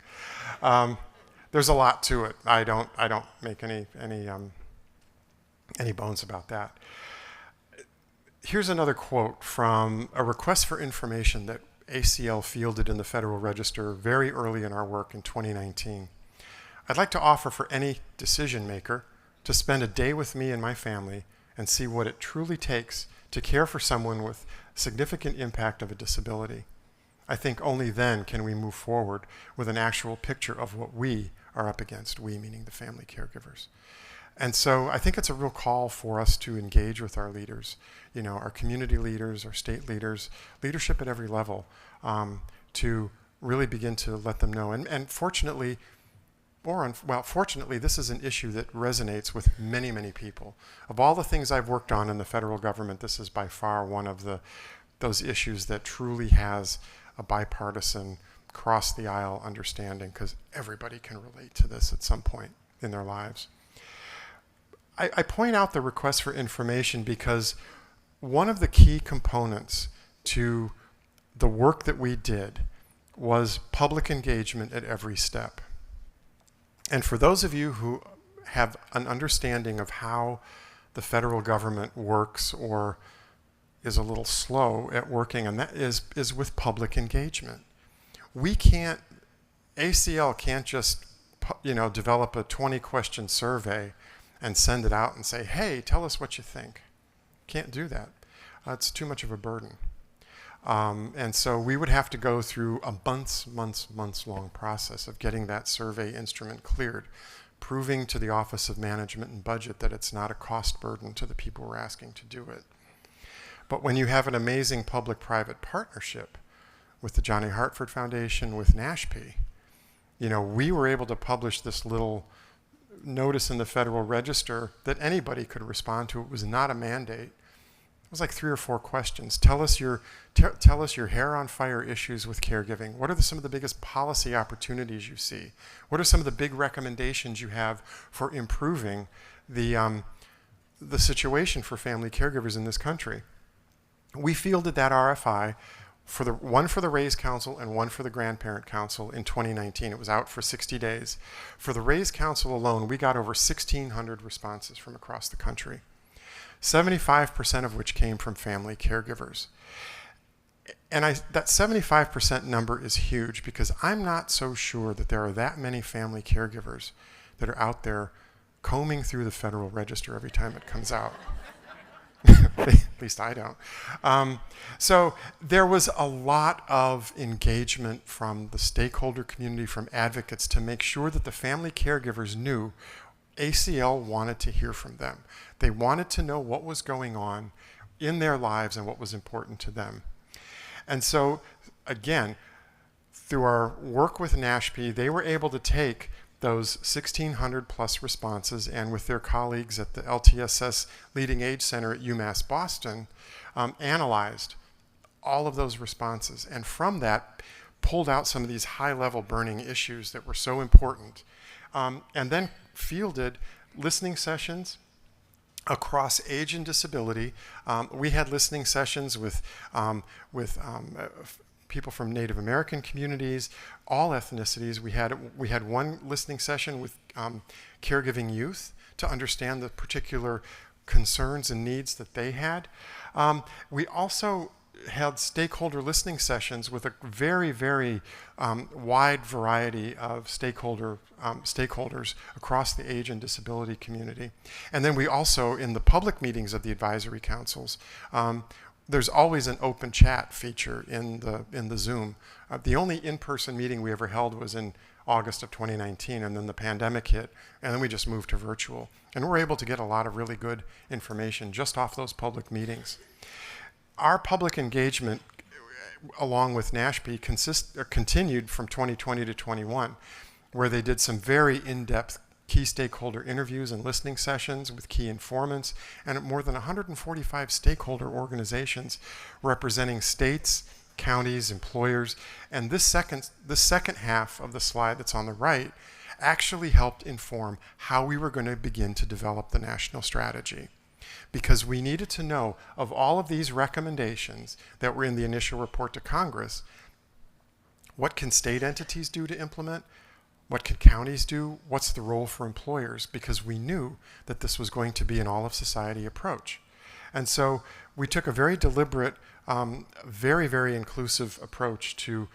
There's a lot to it. I don't make any bones about that. Here's another quote from a request for information that ACL fielded in the Federal Register very early in our work in 2019. I'd like to offer for any decision maker to spend a day with me and my family and see what it truly takes to care for someone with significant impact of a disability. I think only then can we move forward with an actual picture of what we are up against, we meaning the family caregivers. And so I think it's a real call for us to engage with our leaders, our community leaders, our state leaders, leadership at every level, to really begin to let them know. And fortunately, well, fortunately, this is an issue that resonates with many, many people. Of all the things I've worked on in the federal government, this is by far one of those issues that truly has a bipartisan, cross-the-aisle understanding, because everybody can relate to this at some point in their lives. I point out the request for information because one of the key components to the work that we did was public engagement at every step. And for those of you who have an understanding of how the federal government works or is a little slow at working, and that is with public engagement. We can't, ACL can't just, develop a 20-question survey and send it out and say, hey, tell us what you think. Can't do that. It's too much of a burden. And so we would have to go through a months long process of getting that survey instrument cleared, proving to the Office of Management and Budget that it's not a cost burden to the people we're asking to do it. But when you have an amazing public-private partnership with the Johnny Hartford Foundation, with NASHP, we were able to publish this little notice in the Federal Register that anybody could respond to. It was not a mandate. It was like 3 or 4 questions. Tell us your hair on fire issues with caregiving. What are some of the biggest policy opportunities you see? What are some of the big recommendations you have for improving the situation for family caregivers in this country? We fielded that RFI, one for the Raise Council and one for the Grandparent Council in 2019. It was out for 60 days. For the Raise Council alone, we got over 1,600 responses from across the country, 75% of which came from family caregivers. And that 75% number is huge because I'm not so sure that there are that many family caregivers that are out there combing through the Federal Register every time it comes out. At least I don't. So there was a lot of engagement from the stakeholder community, from advocates, to make sure that the family caregivers knew ACL wanted to hear from them. They wanted to know what was going on in their lives and what was important to them. And so, again, through our work with NASHP, they were able to take those 1,600 plus responses, and with their colleagues at the LTSS Leading Age Center at UMass Boston, analyzed all of those responses, and from that pulled out some of these high-level burning issues that were so important, and then fielded listening sessions across age and disability. We had listening sessions with people from Native American communities, all ethnicities. We had one listening session with caregiving youth to understand the particular concerns and needs that they had. We also held stakeholder listening sessions with a very, very wide variety of stakeholders across the age and disability community. And then we also, in the public meetings of the advisory councils, there's always an open chat feature in the Zoom. The only in-person meeting we ever held was in August of 2019, and then the pandemic hit, and then we just moved to virtual. And we're able to get a lot of really good information just off those public meetings. Our public engagement, along with NASHP, continued from 2020 to 21, where they did some very in-depth key stakeholder interviews and listening sessions with key informants, and more than 145 stakeholder organizations representing states, counties, employers. And this second half of the slide that's on the right actually helped inform how we were going to begin to develop the national strategy. Because we needed to know, of all of these recommendations that were in the initial report to Congress, what can state entities do to implement? What can counties do? What's the role for employers? Because we knew that this was going to be an all-of-society approach. And so we took a very deliberate, very, very inclusive approach to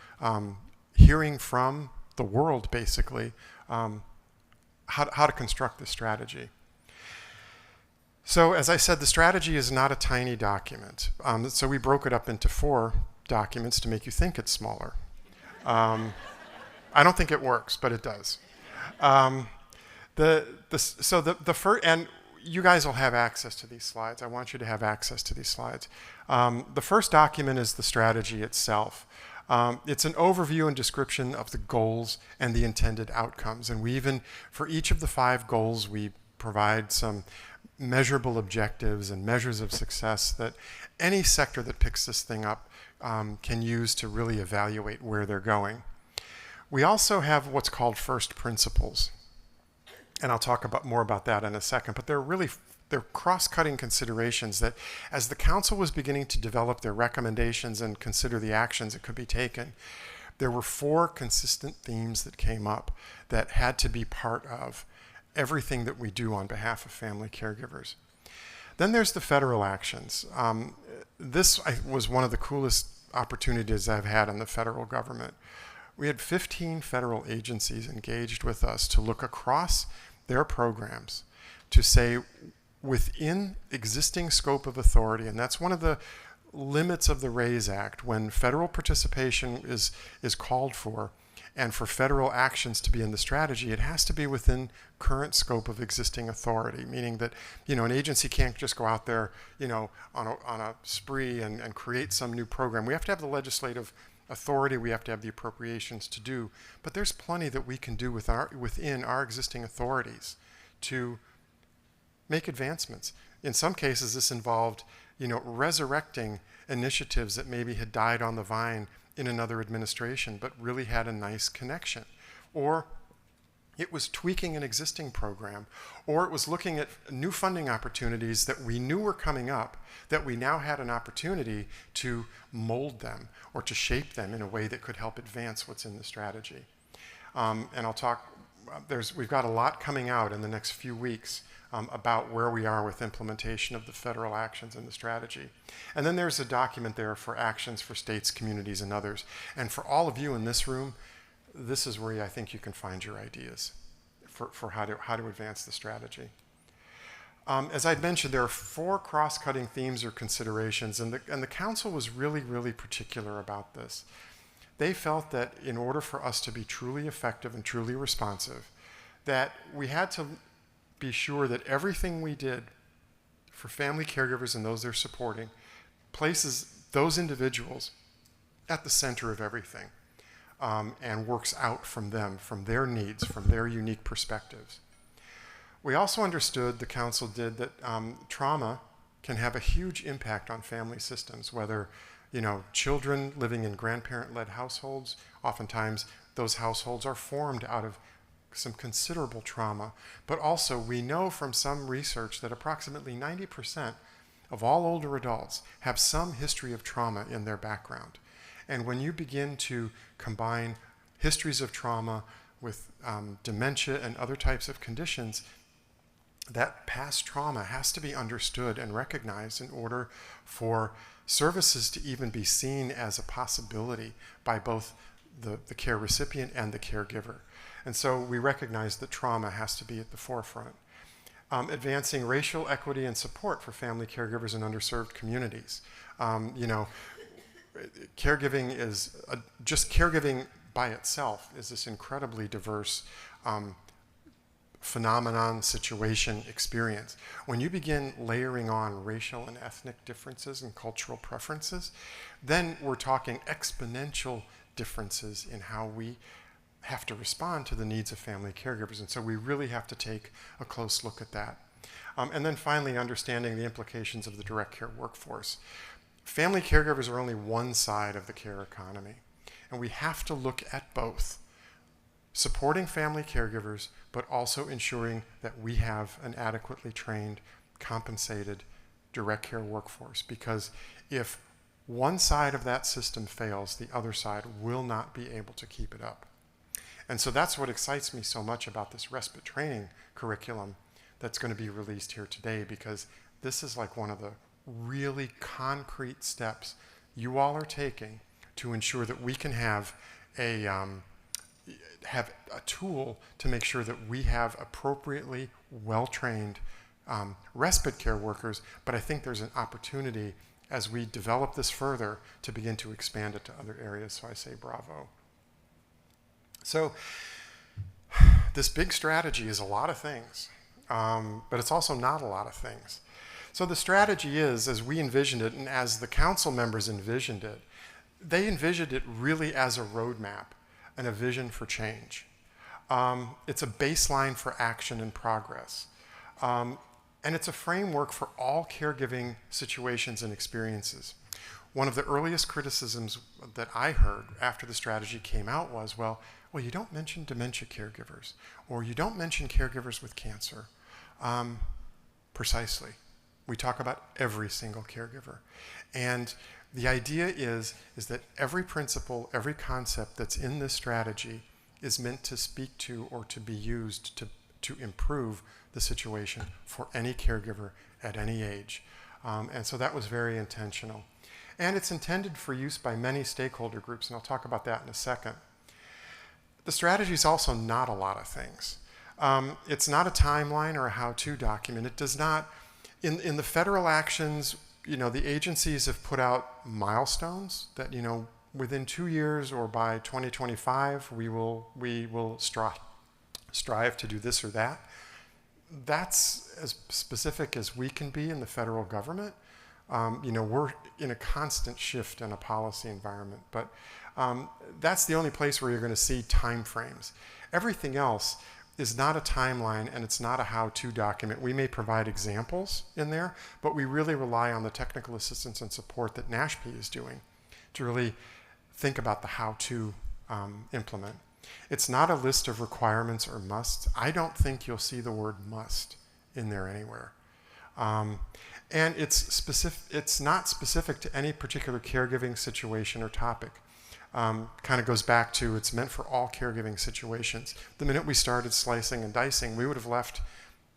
hearing from the world, basically, how to construct this strategy. So as I said, the strategy is not a tiny document. So we broke it up into 4 documents to make you think it's smaller. I don't think it works, but it does. The first, and you guys will have access to these slides. I want you to have access to these slides. The first document is the strategy itself. It's an overview and description of the goals and the intended outcomes. And we even, for each of the 5 goals, we provide some measurable objectives and measures of success that any sector that picks this thing up can use to really evaluate where they're going. We also have what's called first principles. And I'll talk more about that in a second, but they're cross-cutting considerations that as the council was beginning to develop their recommendations and consider the actions that could be taken, there were 4 consistent themes that came up that had to be part of everything that we do on behalf of family caregivers. Then there's the federal actions. This was one of the coolest opportunities I've had in the federal government. We had 15 federal agencies engaged with us to look across their programs to say, within existing scope of authority, and that's one of the limits of the RAISE Act, when federal participation is called for, and for federal actions to be in the strategy, it has to be within current scope of existing authority, meaning that, an agency can't just go out there, on a spree and create some new program. We have to have the legislative authority, we have to have the appropriations to do, but there's plenty that we can do within our existing authorities to make advancements. In some cases, this involved, resurrecting initiatives that maybe had died on the vine in another administration, but really had a nice connection. Or it was tweaking an existing program, or it was looking at new funding opportunities that we knew were coming up, that we now had an opportunity to mold them or to shape them in a way that could help advance what's in the strategy. And I'll talk, we've got a lot coming out in the next few weeks about where we are with implementation of the federal actions in the strategy. And then there's a document there for actions for states, communities, and others. And for all of you in this room, this is where I think you can find your ideas for how to advance the strategy. As I'd mentioned, there are 4 cross-cutting themes or considerations, and the council was really, really particular about this. They felt that in order for us to be truly effective and truly responsive, that we had to be sure that everything we did for family caregivers and those they're supporting places those individuals at the center of everything, and works out from them, from their needs, from their unique perspectives. We also understood, the council did, that trauma can have a huge impact on family systems, whether children living in grandparent-led households, oftentimes those households are formed out of some considerable trauma, but also we know from some research that approximately 90% of all older adults have some history of trauma in their background. And when you begin to combine histories of trauma with dementia and other types of conditions, that past trauma has to be understood and recognized in order for services to even be seen as a possibility by both the care recipient and the caregiver. And so we recognize that trauma has to be at the forefront. Advancing racial equity and support for family caregivers in underserved communities. Caregiving is, just caregiving by itself is this incredibly diverse phenomenon, situation, experience. When you begin layering on racial and ethnic differences and cultural preferences, then we're talking exponential differences in how we have to respond to the needs of family caregivers. And so we really have to take a close look at that. And then finally, understanding the implications of the direct care workforce. Family caregivers are only one side of the care economy, and we have to look at both. Supporting family caregivers, but also ensuring that we have an adequately trained, compensated direct care workforce. Because if one side of that system fails, the other side will not be able to keep it up. And so that's what excites me so much about this respite training curriculum that's going to be released here today, because this is like one of the really concrete steps you all are taking to ensure that we can have a tool to make sure that we have appropriately well-trained respite care workers. But I think there's an opportunity as we develop this further to begin to expand it to other areas. So I say bravo. So this big strategy is a lot of things, but it's also not a lot of things. So the strategy is, as we envisioned it and as the council members envisioned it, they envisioned it really as a roadmap and a vision for change. It's a baseline for action and progress. And it's a framework for all caregiving situations and experiences. One of the earliest criticisms that I heard after the strategy came out was, well, you don't mention dementia caregivers, or you don't mention caregivers with cancer. Precisely. We talk about every single caregiver. And the idea is that every principle, every concept that's in this strategy is meant to speak to or to be used to improve the situation for any caregiver at any age. And so that was very intentional. And it's intended for use by many stakeholder groups, and I'll talk about that in a second. The strategy is also not a lot of things. It's not a timeline or a how-to document. It does not, in the federal actions, the agencies have put out milestones that, within 2 years or by 2025, we will strive to do this or that. That's as specific as we can be in the federal government. We're in a constant shift in a policy environment, but that's the only place where you're going to see timeframes. Everything else is not a timeline, and it's not a how-to document. We may provide examples in there, but we really rely on the technical assistance and support that NASHP is doing to really think about the how-to implement. It's not a list of requirements or musts. I don't think you'll see the word must in there anywhere. And it's not specific to any particular caregiving situation or topic. Kind of goes back to it's meant for all caregiving situations. The minute we started slicing and dicing, we would have left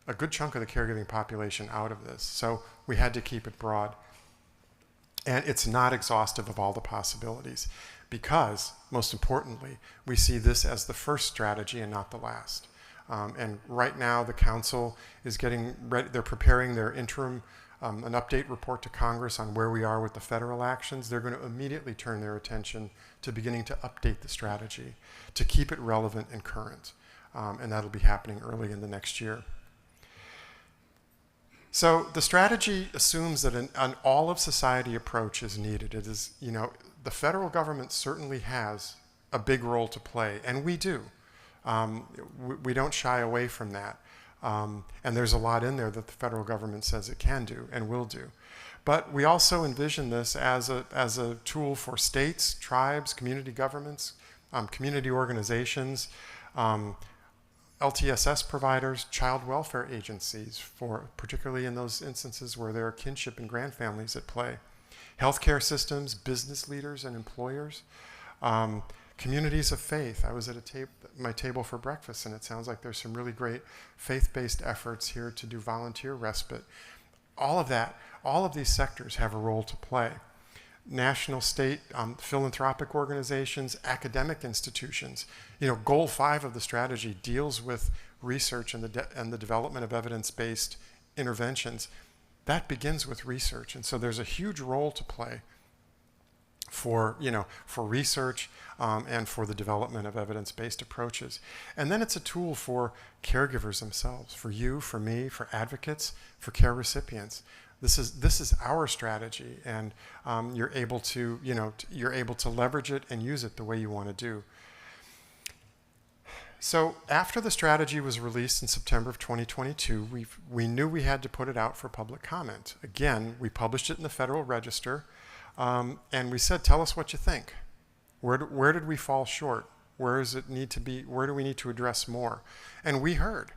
a good chunk of the caregiving population out of this. So we had to keep it broad. And it's not exhaustive of all the possibilities because, most importantly, we see this as the first strategy and not the last. And right now the council is getting ready, they're preparing their interim, an update report to Congress on where we are with the federal actions. They're going to immediately turn their attention to beginning to update the strategy to keep it relevant and current. And that'll be happening early in the next year. So the strategy assumes that an all-of-society approach is needed. It is, the federal government certainly has a big role to play, and we do. We don't shy away from that. And there's a lot in there that the federal government says it can do and will do. But we also envision this as a tool for states, tribes, community governments, community organizations, LTSS providers, child welfare agencies, particularly in those instances where there are kinship and grandfamilies at play, healthcare systems, business leaders and employers, communities of faith. I was at my table for breakfast, and it sounds like there's some really great faith-based efforts here to do volunteer respite. All of these sectors have a role to play. National, state, philanthropic organizations, academic institutions. Goal 5 of the strategy deals with research and the development of evidence-based interventions. That begins with research, and so there's a huge role to play for research and for the development of evidence-based approaches. And then it's a tool for caregivers themselves, for you, for me, for advocates, for care recipients. This is our strategy, and you're able to leverage it and use it the way you want to do. So after the strategy was released in September of 2022, we knew we had to put it out for public comment. Again, we published it in the Federal Register, and we said, tell us what you think. Where did we fall short? Where does it need to be? Where do we need to address more? And we heard.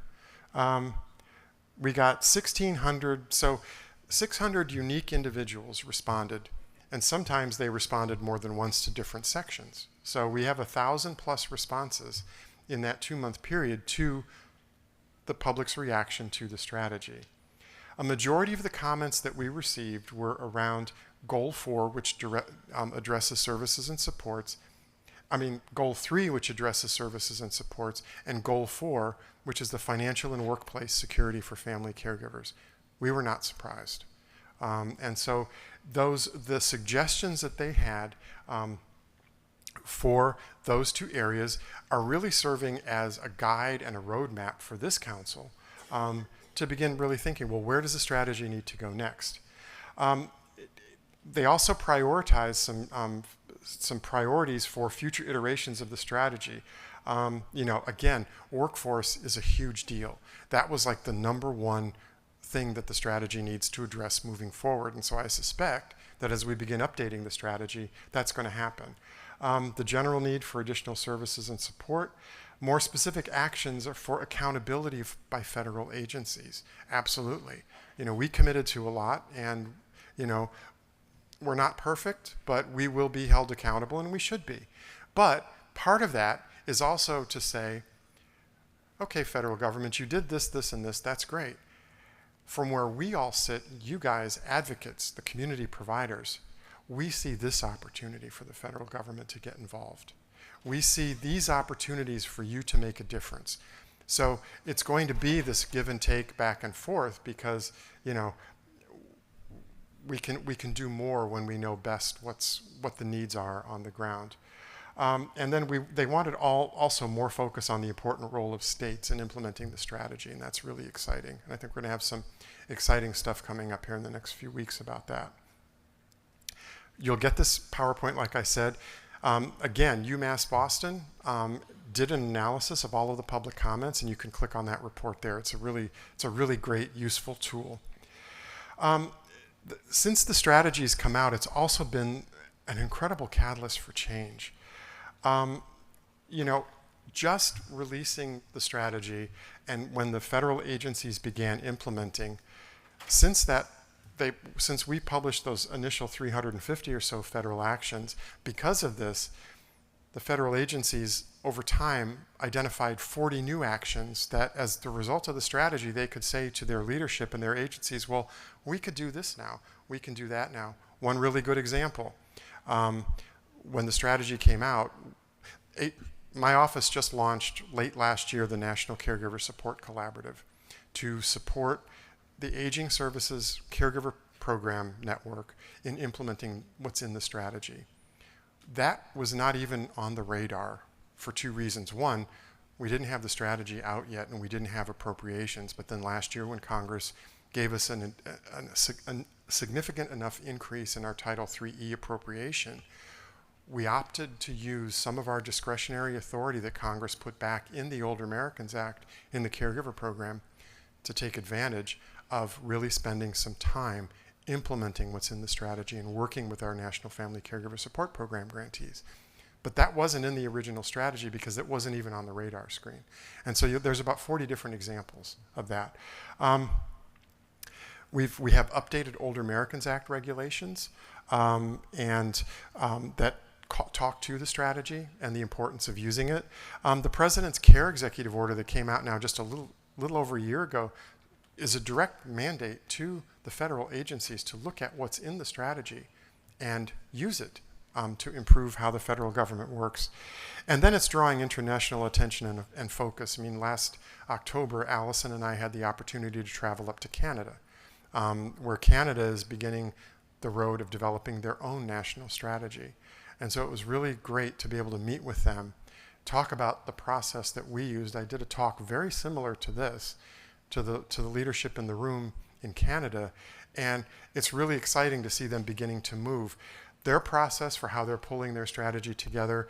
We got 1,600, so 600 unique individuals responded, and sometimes they responded more than once to different sections. So we have 1,000+ responses in that 2-month period to the public's reaction to the strategy. A majority of the comments that we received were around Goal 4, which addresses services and supports. Goal 3, which addresses services and supports, and Goal 4, which is the financial and workplace security for family caregivers. We were not surprised. And so the suggestions that they had for those 2 areas are really serving as a guide and a roadmap for this council to begin really thinking, well, where does the strategy need to go next? They also prioritize some priorities for future iterations of the strategy. Again, workforce is a huge deal. That was like the number one thing that the strategy needs to address moving forward. And so I suspect that as we begin updating the strategy, that's going to happen. The general need for additional services and support. More specific actions are for accountability by federal agencies. Absolutely. We committed to a lot, and, we're not perfect, but we will be held accountable, and we should be. But part of that is also to say, okay, federal government, you did this, this, and this, that's great. From where we all sit, you guys, advocates, the community providers, we see this opportunity for the federal government to get involved. We see these opportunities for you to make a difference. So it's going to be this give and take back and forth because, we can do more when we know best what the needs are on the ground. And then they wanted also more focus on the important role of states in implementing the strategy, and that's really exciting. And I think we're going to have some exciting stuff coming up here in the next few weeks about that. You'll get this PowerPoint, like I said. Again, UMass Boston did an analysis of all of the public comments, and you can click on that report there. It's a really great, useful tool. Since the strategy's come out, it's also been an incredible catalyst for change. Just releasing the strategy, and when the federal agencies began implementing, since we published those initial 350 or so federal actions, because of this, the federal agencies over time identified 40 new actions that, as the result of the strategy, they could say to their leadership and their agencies, well, we could do this now, we can do that now. One really good example, when the strategy came out, my office just launched late last year the National Caregiver Support Collaborative to support the Aging Services Caregiver Program Network in implementing what's in the strategy. That was not even on the radar for two reasons. One, we didn't have the strategy out yet and we didn't have appropriations, but then last year when Congress gave us a significant enough increase in our Title IIIe appropriation, we opted to use some of our discretionary authority that Congress put back in the Older Americans Act in the Caregiver program to take advantage of really spending some time implementing what's in the strategy and working with our National Family Caregiver Support Program grantees. But that wasn't in the original strategy because it wasn't even on the radar screen. And so there's about 40 different examples of that. We have updated Older Americans Act regulations that talk to the strategy and the importance of using it. The President's Care Executive Order that came out now just a little over a year ago is a direct mandate to the federal agencies to look at what's in the strategy and use it to improve how the federal government works. And then it's drawing international attention and focus. I mean, last October, Alison and I had the opportunity to travel up to Canada, where Canada is beginning the road of developing their own national strategy. And so it was really great to be able to meet with them, talk about the process that we used. I did a talk very similar to this, to the leadership in the room in Canada, and it's really exciting to see them beginning to move. Their process for how they're pulling their strategy together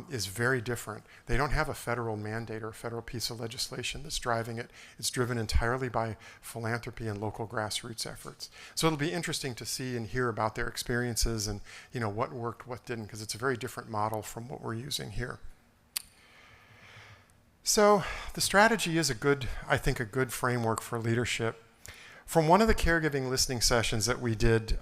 is very different. They don't have a federal mandate or a federal piece of legislation that's driving it. It's driven entirely by philanthropy and local grassroots efforts. So it'll be interesting to see and hear about their experiences and what worked, what didn't, because it's a very different model from what we're using here. So the strategy is I think a good framework for leadership. From one of the caregiving listening sessions that we did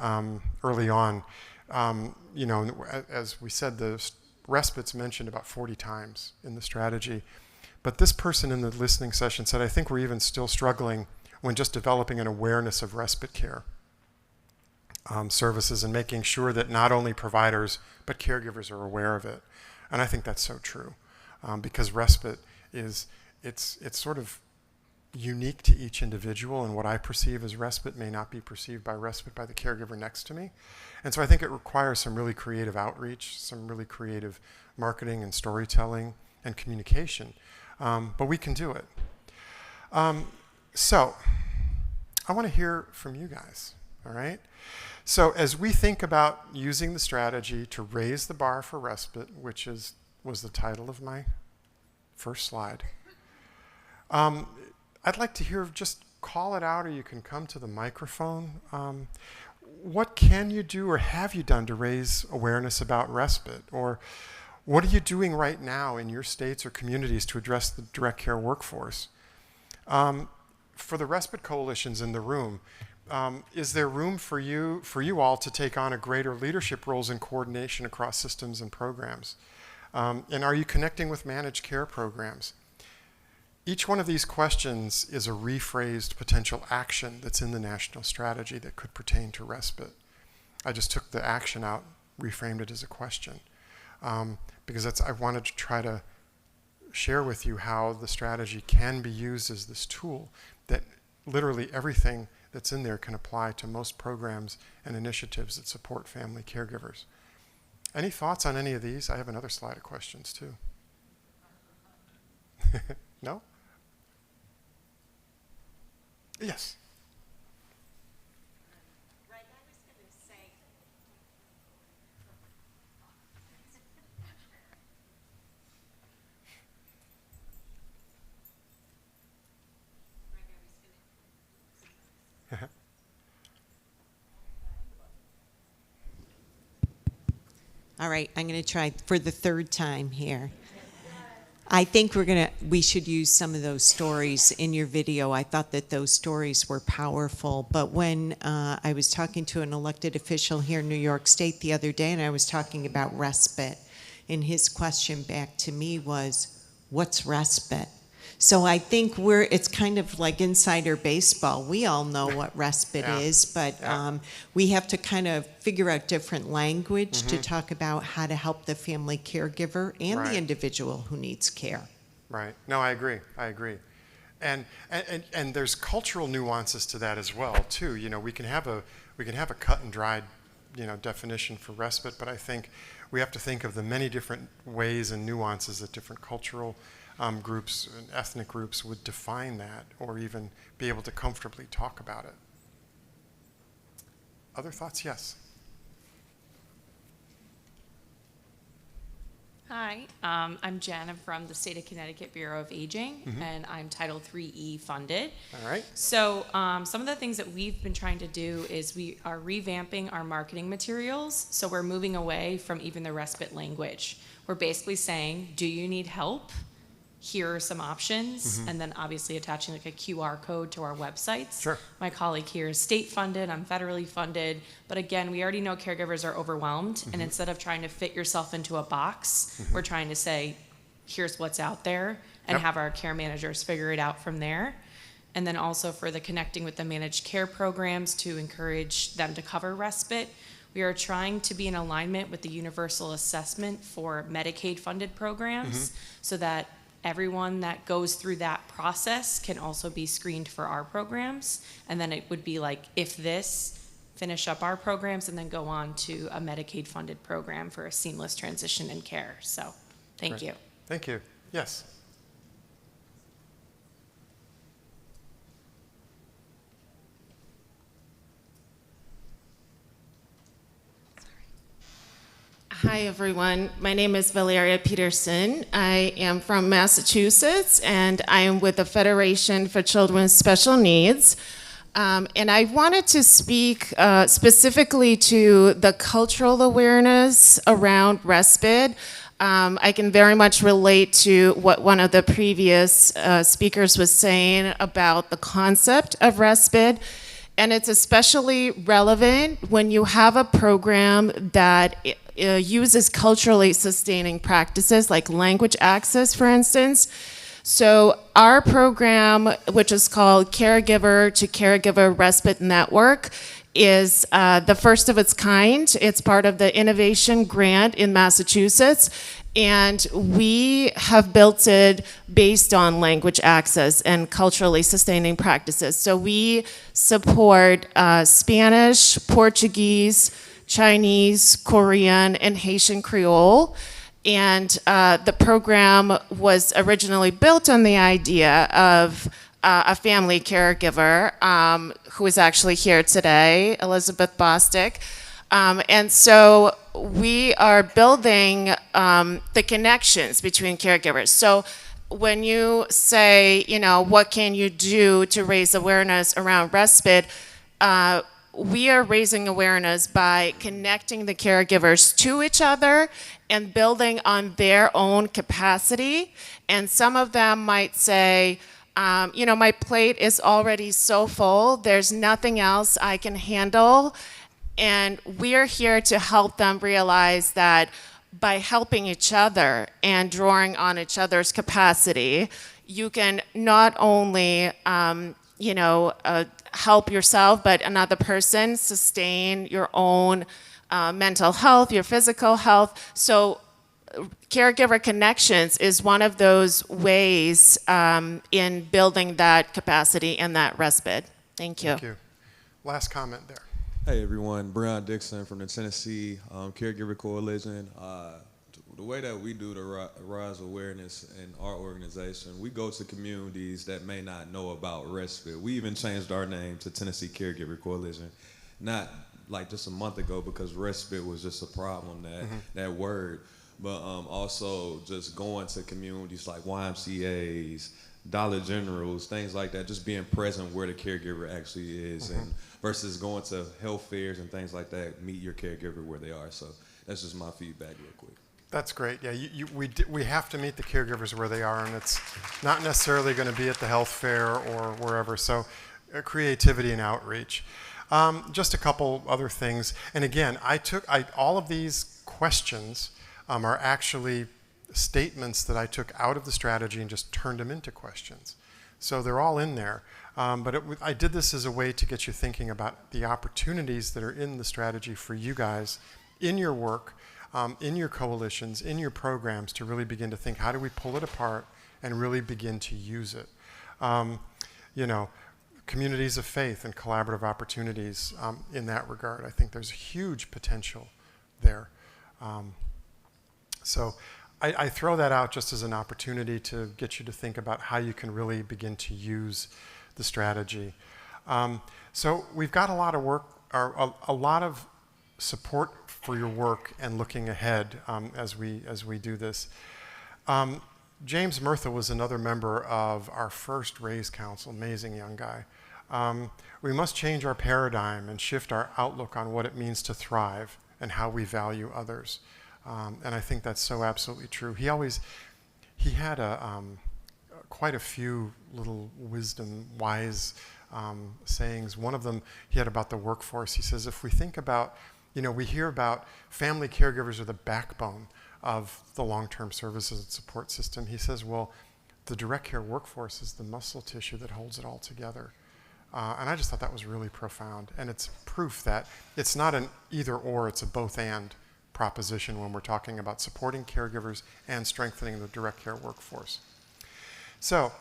early on, as we said, the respite's mentioned about 40 times in the strategy. But this person in the listening session said, I think we're even still struggling when just developing an awareness of respite care services and making sure that not only providers but caregivers are aware of it. And I think that's so true because respite it's sort of unique to each individual, and what I perceive as respite may not be perceived by respite by the caregiver next to me. And so I think it requires some really creative outreach, some really creative marketing and storytelling and communication, but we can do it. So I want to hear from you guys, all right? So as we think about using the strategy to raise the bar for respite, which was the title of my first slide, I'd like to hear, just call it out, or you can come to the microphone. What can you do or have you done to raise awareness about respite? Or what are you doing right now in your states or communities to address the direct care workforce? For the respite coalitions in the room, is there room for you all to take on a greater leadership roles in coordination across systems and programs? And are you connecting with managed care programs? Each one of these questions is a rephrased potential action that's in the national strategy that could pertain to respite. I just took the action out, reframed it as a question, because I wanted to try to share with you how the strategy can be used as this tool, that literally everything that's in there can apply to most programs and initiatives that support family caregivers. Any thoughts on any of these? I have another slide of questions too. No? Yes. All right, I'm going to try for the third time here. I think we should use some of those stories in your video. I thought that those stories were powerful. But when I was talking to an elected official here in New York State the other day, and I was talking about respite, and his question back to me was, what's respite? So I think it's kind of like insider baseball. We all know what respite is, but we have to kind of figure out different language to talk about how to help the family caregiver and the individual who needs care. Right. No, I agree. And there's cultural nuances to that as well, too. You know, we can have a cut and dried, definition for respite, but I think we have to think of the many different ways and nuances that different cultural groups and ethnic groups would define that, or even be able to comfortably talk about it. Other thoughts? Yes. Hi, I'm Jen. I'm from the State of Connecticut Bureau of Aging, and I'm Title IIIE funded. All right. So some of the things that we've been trying to do is we are revamping our marketing materials. So we're moving away from even the respite language. We're basically saying, do you need help? Here are some options, and then obviously attaching like a QR code to our websites. Sure. My colleague here is state funded, I'm federally funded, but again, we already know caregivers are overwhelmed, and instead of trying to fit yourself into a box, we're trying to say, here's what's out there, and have our care managers figure it out from there. And then also for the connecting with the managed care programs to encourage them to cover respite, we are trying to be in alignment with the universal assessment for Medicaid funded programs, so that everyone that goes through that process can also be screened for our programs. And then it would be like, if this, finish up our programs and then go on to a Medicaid funded program for a seamless transition in care. So thank you. Thank you. Yes. Hi, everyone. My name is Valeria Peterson. I am from Massachusetts, and I am with the Federation for Children with Special Needs. And I wanted to speak specifically to the cultural awareness around respite. I can very much relate to what one of the previous speakers was saying about the concept of respite. And it's especially relevant when you have a program that uses culturally sustaining practices like language access, for instance. So our program, which is called Caregiver to Caregiver Respite Network, is the first of its kind. It's part of the Innovation Grant in Massachusetts. And we have built it based on language access and culturally sustaining practices. So we support Spanish, Portuguese, Chinese, Korean, and Haitian Creole. And the program was originally built on the idea of a family caregiver who is actually here today, Elizabeth Bostic. And so we are building the connections between caregivers. So when you say, what can you do to raise awareness around respite, we are raising awareness by connecting the caregivers to each other and building on their own capacity. And some of them might say, my plate is already so full, there's nothing else I can handle. And we are here to help them realize that by helping each other and drawing on each other's capacity, you can not only, help yourself, but another person sustain your own mental health, your physical health. So Caregiver Connections is one of those ways in building that capacity and that respite. Thank you. Thank you. Last comment there. Hey everyone, Brian Dixon from the Tennessee Caregiver Coalition. The way that we do the rise awareness in our organization, we go to communities that may not know about respite. We even changed our name to Tennessee Caregiver Coalition, not like just a month ago because respite was just a problem, that word, but also just going to communities like YMCAs, Dollar Generals, things like that, just being present where the caregiver actually is, and versus going to health fairs and things like that, meet your caregiver where they are. So that's just my feedback real quick. That's great. Yeah, we have to meet the caregivers where they are, and it's not necessarily going to be at the health fair or wherever. So creativity and outreach. Just a couple other things. And again, all of these questions are actually statements that I took out of the strategy and just turned them into questions. So they're all in there. But I did this as a way to get you thinking about the opportunities that are in the strategy for you guys in your work, in your coalitions, in your programs, to really begin to think, how do we pull it apart and really begin to use it? Communities of faith and collaborative opportunities in that regard. I think there's huge potential there. So I throw that out just as an opportunity to get you to think about how you can really begin to use the strategy. So we've got a lot of work, or a lot of support for your work and looking ahead as we do this. James Murtha was another member of our first RAISE Council, amazing young guy. We must change our paradigm and shift our outlook on what it means to thrive and how we value others. And I think that's so absolutely true. He had quite a few little wise sayings. One of them he had about the workforce. He says, if we think about, we hear about family caregivers are the backbone of the long-term services and support system. He says, well, the direct care workforce is the muscle tissue that holds it all together. And I just thought that was really profound. And it's proof that it's not an either or, it's a both and proposition when we're talking about supporting caregivers and strengthening the direct care workforce. So,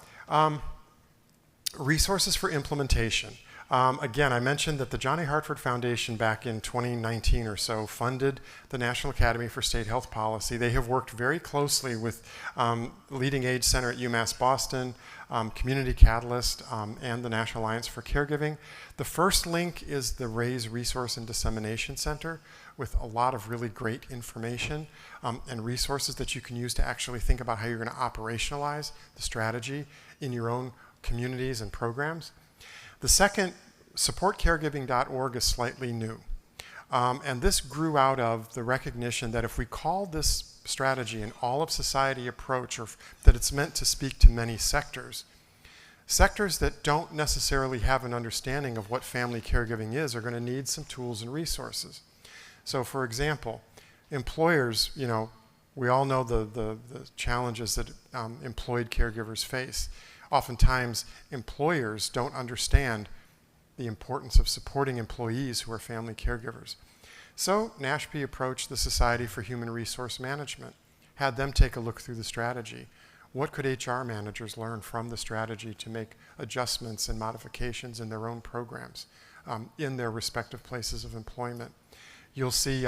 resources for implementation. Again, I mentioned that the Johnny Hartford Foundation back in 2019 or so funded the National Academy for State Health Policy. They have worked very closely with Leading Age Center at UMass Boston, Community Catalyst, and the National Alliance for Caregiving. The first link is the RAISE Resource and Dissemination Center with a lot of really great information and resources that you can use to actually think about how you're going to operationalize the strategy in your own communities and programs. The second, supportcaregiving.org, is slightly new. And this grew out of the recognition that if we call this strategy an all-of-society approach, or that it's meant to speak to many sectors that don't necessarily have an understanding of what family caregiving is are going to need some tools and resources. So for example, employers, we all know the challenges that employed caregivers face. Oftentimes, employers don't understand the importance of supporting employees who are family caregivers. So NASHP approached the Society for Human Resource Management, had them take a look through the strategy. What could HR managers learn from the strategy to make adjustments and modifications in their own programs in their respective places of employment? You'll see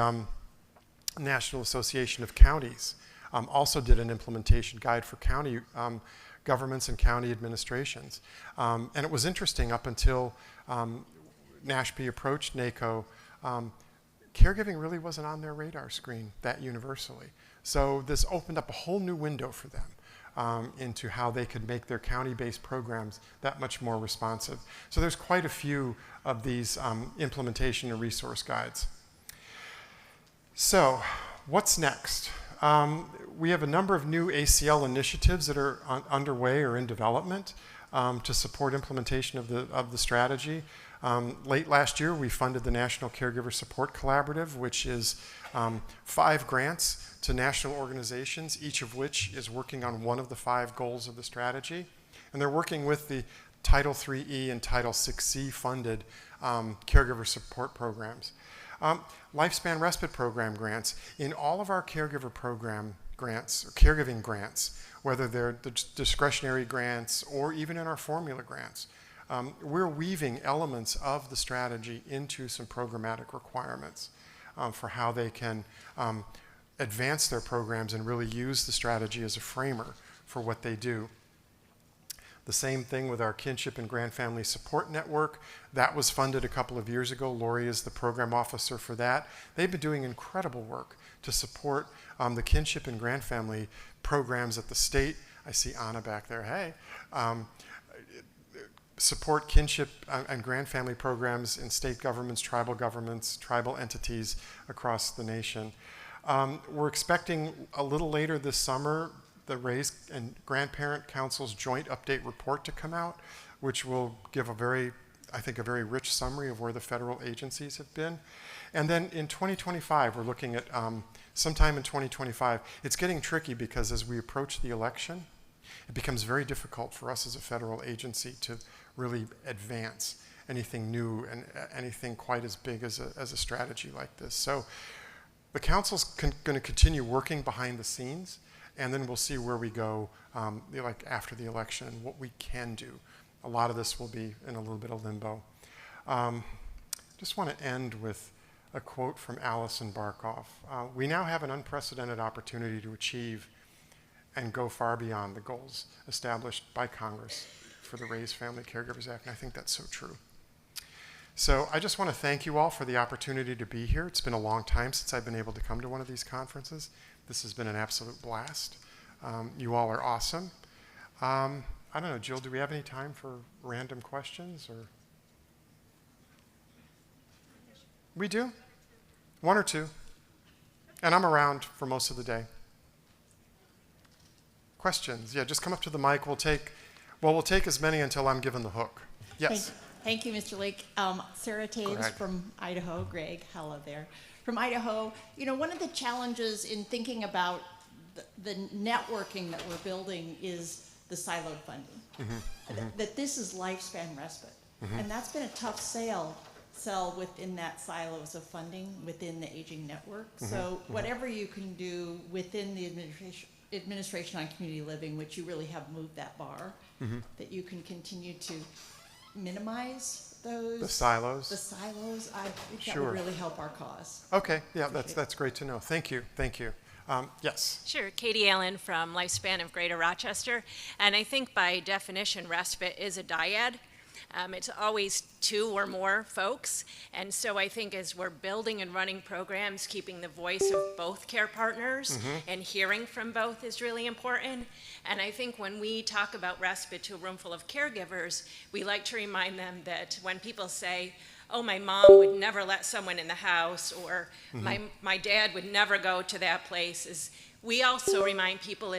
National Association of Counties also did an implementation guide for county governments and county administrations. And it was interesting up until NASHP approached NACO, caregiving really wasn't on their radar screen that universally. So this opened up a whole new window for them into how they could make their county-based programs that much more responsive. So there's quite a few of these implementation and resource guides. So what's next? We have a number of new ACL initiatives that are underway or in development to support implementation of the strategy. Late last year, we funded the National Caregiver Support Collaborative, which is 5 grants to national organizations, each of which is working on one of the 5 goals of the strategy. And they're working with the Title IIIe and Title VIC funded caregiver support programs. Lifespan Respite Program grants. In all of our caregiver program grants, or caregiving grants, whether they're the discretionary grants or even in our formula grants, we're weaving elements of the strategy into some programmatic requirements for how they can advance their programs and really use the strategy as a framer for what they do. The same thing with our Kinship and Grand Family Support Network. That was funded a couple of years ago. Lori is the program officer for that. They've been doing incredible work to support the Kinship and Grand Family programs at the state. I see Anna back there, hey. Support kinship and grand family programs in state governments, tribal entities across the nation. We're expecting a little later this summer the Raised and Grandparent Council's joint update report to come out, which will give I think a very rich summary of where the federal agencies have been. And then in 2025, we're looking at sometime in 2025. It's getting tricky because as we approach the election, it becomes very difficult for us as a federal agency to really advance anything new and anything quite as big as a strategy like this. So the council's going to continue working behind the scenes, and then we'll see where we go like after the election and what we can do. A lot of this will be in a little bit of limbo. Just want to end with a quote from Alison Barkoff. We now have an unprecedented opportunity to achieve and go far beyond the goals established by Congress for the Raised Family Caregivers Act, and I think that's so true. So I just want to thank you all for the opportunity to be here. It's been a long time since I've been able to come to one of these conferences. This has been an absolute blast. You all are awesome. I don't know, Jill, do we have any time for random questions? Or we do? 1 or 2. And I'm around for most of the day. Questions? Yeah, just come up to the mic. We'll take as many until I'm given the hook. Yes. Thank you, Mr. Lake. Sarah Taves from Idaho. Greg, hello there. From Idaho, one of the challenges in thinking about the networking that we're building is the siloed funding. That this is lifespan respite. And that's been a tough sell within that silos of funding within the aging network. So whatever you can do within the administration on community living, which you really have moved that bar, that you can continue to minimize those. The silos, I think that would really help our cause. Okay, yeah, that's great to know. Thank you. Yes. Sure, Katie Allen from Lifespan of Greater Rochester. And I think by definition, respite is a dyad. It's always 2 or more folks. And so I think as we're building and running programs, keeping the voice of both care partners and hearing from both is really important. And I think when we talk about respite to a room full of caregivers, we like to remind them that when people say, oh, my mom would never let someone in the house, or my dad would never go to that place, we also remind people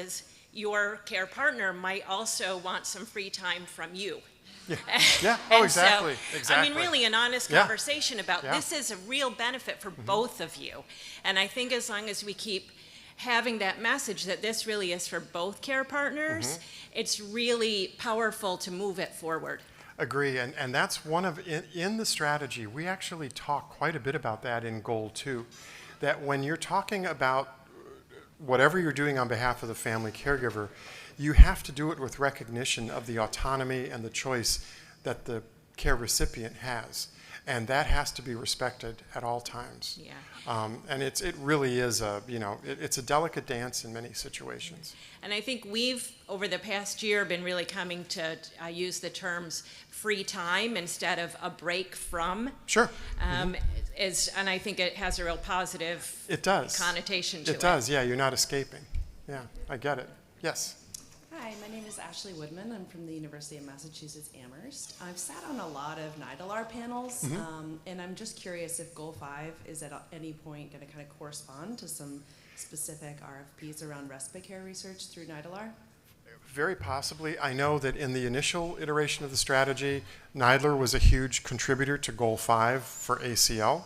your care partner might also want some free time from you. Yeah. Oh, exactly. I mean, really an honest conversation about this is a real benefit for both of you. And I think as long as we keep having that message that this really is for both care partners, it's really powerful to move it forward. Agree, and that's one of, in the strategy, we actually talk quite a bit about that in Goal 2, that when you're talking about whatever you're doing on behalf of the family caregiver, you have to do it with recognition of the autonomy and the choice that the care recipient has. And that has to be respected at all times. Yeah. And it really is it's a delicate dance in many situations. And I think we've, over the past year, been really coming to use the terms free time instead of a break from. Sure. And I think it has a real positive connotation to it. It does, yeah. You're not escaping. Yeah, I get it. Yes. Hi, my name is Ashley Woodman. I'm from the University of Massachusetts Amherst. I've sat on a lot of NIDLR panels, and I'm just curious if Goal 5 is at any point going to kind of correspond to some specific RFPs around respite care research through NIDLR? Very possibly. I know that in the initial iteration of the strategy, NIDLR was a huge contributor to Goal 5 for ACL.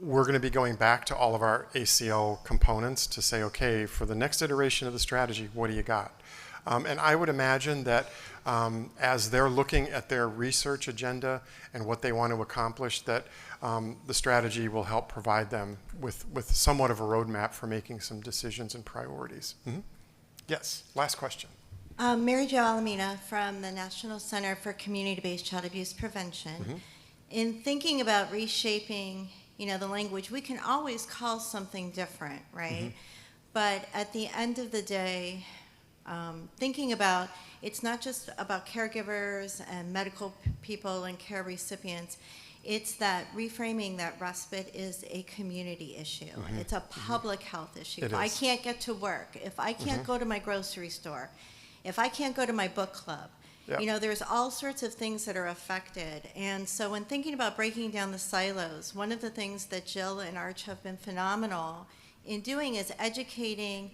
We're going to be going back to all of our ACL components to say, okay, for the next iteration of the strategy, what do you got? And I would imagine that as they're looking at their research agenda and what they want to accomplish, that the strategy will help provide them with somewhat of a roadmap for making some decisions and priorities. Yes, last question. Mary Jo Alameda from the National Center for Community-Based Child Abuse Prevention. In thinking about reshaping the language, we can always call something different, right? But at the end of the day, thinking about, it's not just about caregivers and medical people and care recipients, it's that reframing that respite is a community issue. It's a public health issue. If I can't get to work, if I can't go to my grocery store, if I can't go to my book club, there's all sorts of things that are affected. And so when thinking about breaking down the silos, one of the things that Jill and Arch have been phenomenal in doing is educating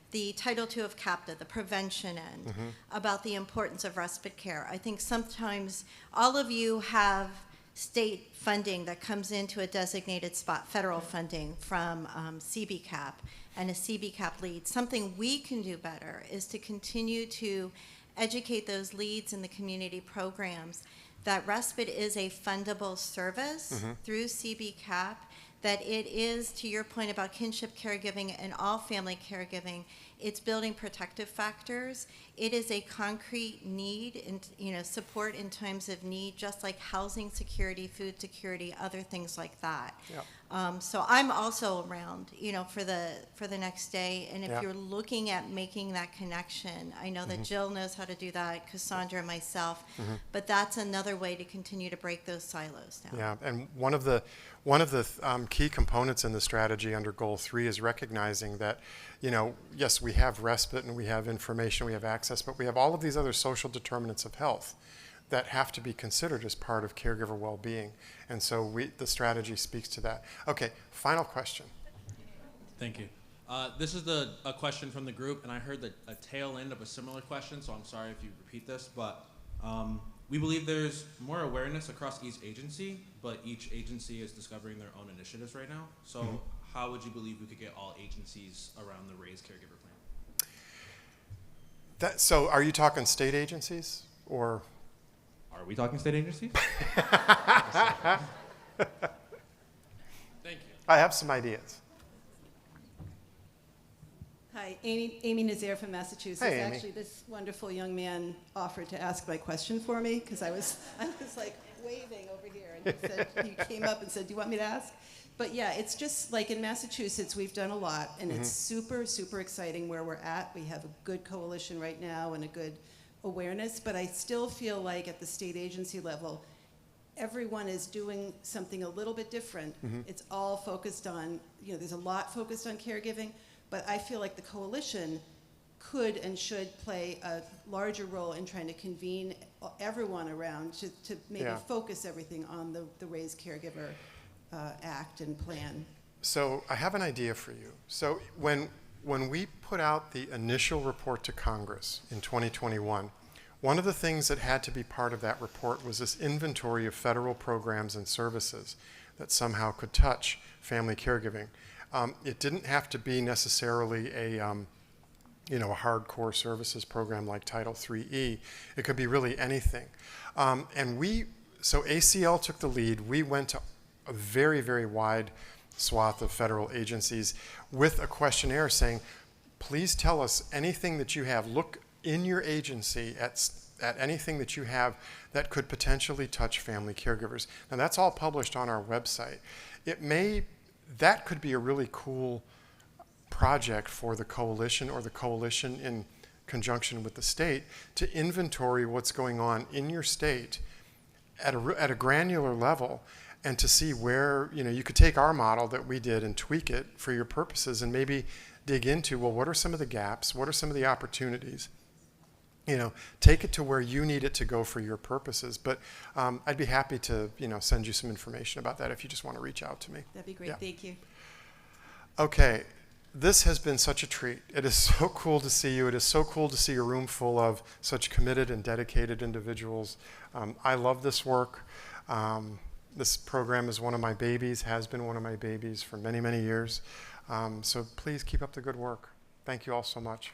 the Title II of CAPTA, the prevention end, about the importance of respite care. I think sometimes all of you have state funding that comes into a designated spot, federal funding from CBCAP and a CBCAP lead. Something we can do better is to continue to educate those leads in the community programs that respite is a fundable service through CBCAP, that it is, to your point about kinship caregiving and all family caregiving, it's building protective factors. It is a concrete need and support in times of need, just like housing security, food security, other things like that. So I'm also around, for the next day. And if you're looking at making that connection, I know that Jill knows how to do that, Cassandra, myself, but that's another way to continue to break those silos down. Yeah, and one of the key components in the strategy under Goal 3 is recognizing that, yes, we have respite and we have information, we have access, but we have all of these other social determinants of health that have to be considered as part of caregiver well-being. And so the strategy speaks to that. Okay, final question. Thank you. This is a question from the group, and I heard a tail end of a similar question, so I'm sorry if you repeat this, but we believe there's more awareness across each agency, but each agency is discovering their own initiatives right now. So how would you believe we could get all agencies around the RAISE Caregiver Plan? So are you talking state agencies or? Are we talking state agencies? Thank you. I have some ideas. Hi, Amy Nazaire from Massachusetts. Hey, Amy. Actually, this wonderful young man offered to ask my question for me because I was like waving over here, and he came up and said, "Do you want me to ask?" But yeah, it's just like in Massachusetts, we've done a lot, and it's super, super exciting where we're at. We have a good coalition right now and a good awareness, but I still feel like at the state agency level, everyone is doing something a little bit different. It's all focused on, there's a lot focused on caregiving, but I feel like the coalition could and should play a larger role in trying to convene everyone around to maybe focus everything on the RAISE Caregiver Act and plan. So I have an idea for you. So when we put out the initial report to Congress in 2021, one of the things that had to be part of that report was this inventory of federal programs and services that somehow could touch family caregiving. It didn't have to be necessarily a hardcore services program like Title IIIe. It could be really anything. So ACL took the lead. We went to a very, very wide swath of federal agencies with a questionnaire saying, please tell us anything that you have. Look in your agency at at anything that you have that could potentially touch family caregivers. Now that's all published on our website. That could be a really cool project for the coalition, or the coalition in conjunction with the state, to inventory what's going on in your state at a granular level, and to see where, you could take our model that we did and tweak it for your purposes, and maybe dig into, well, what are some of the gaps? What are some of the opportunities? Take it to where you need it to go for your purposes. But I'd be happy to, send you some information about that if you just want to reach out to me. That'd be great. Yeah. Thank you. Okay. This has been such a treat. It is so cool to see you. It is so cool to see a room full of such committed and dedicated individuals. I love this work. This program is one of my babies, has been one of my babies for many, many years. So please keep up the good work. Thank you all so much.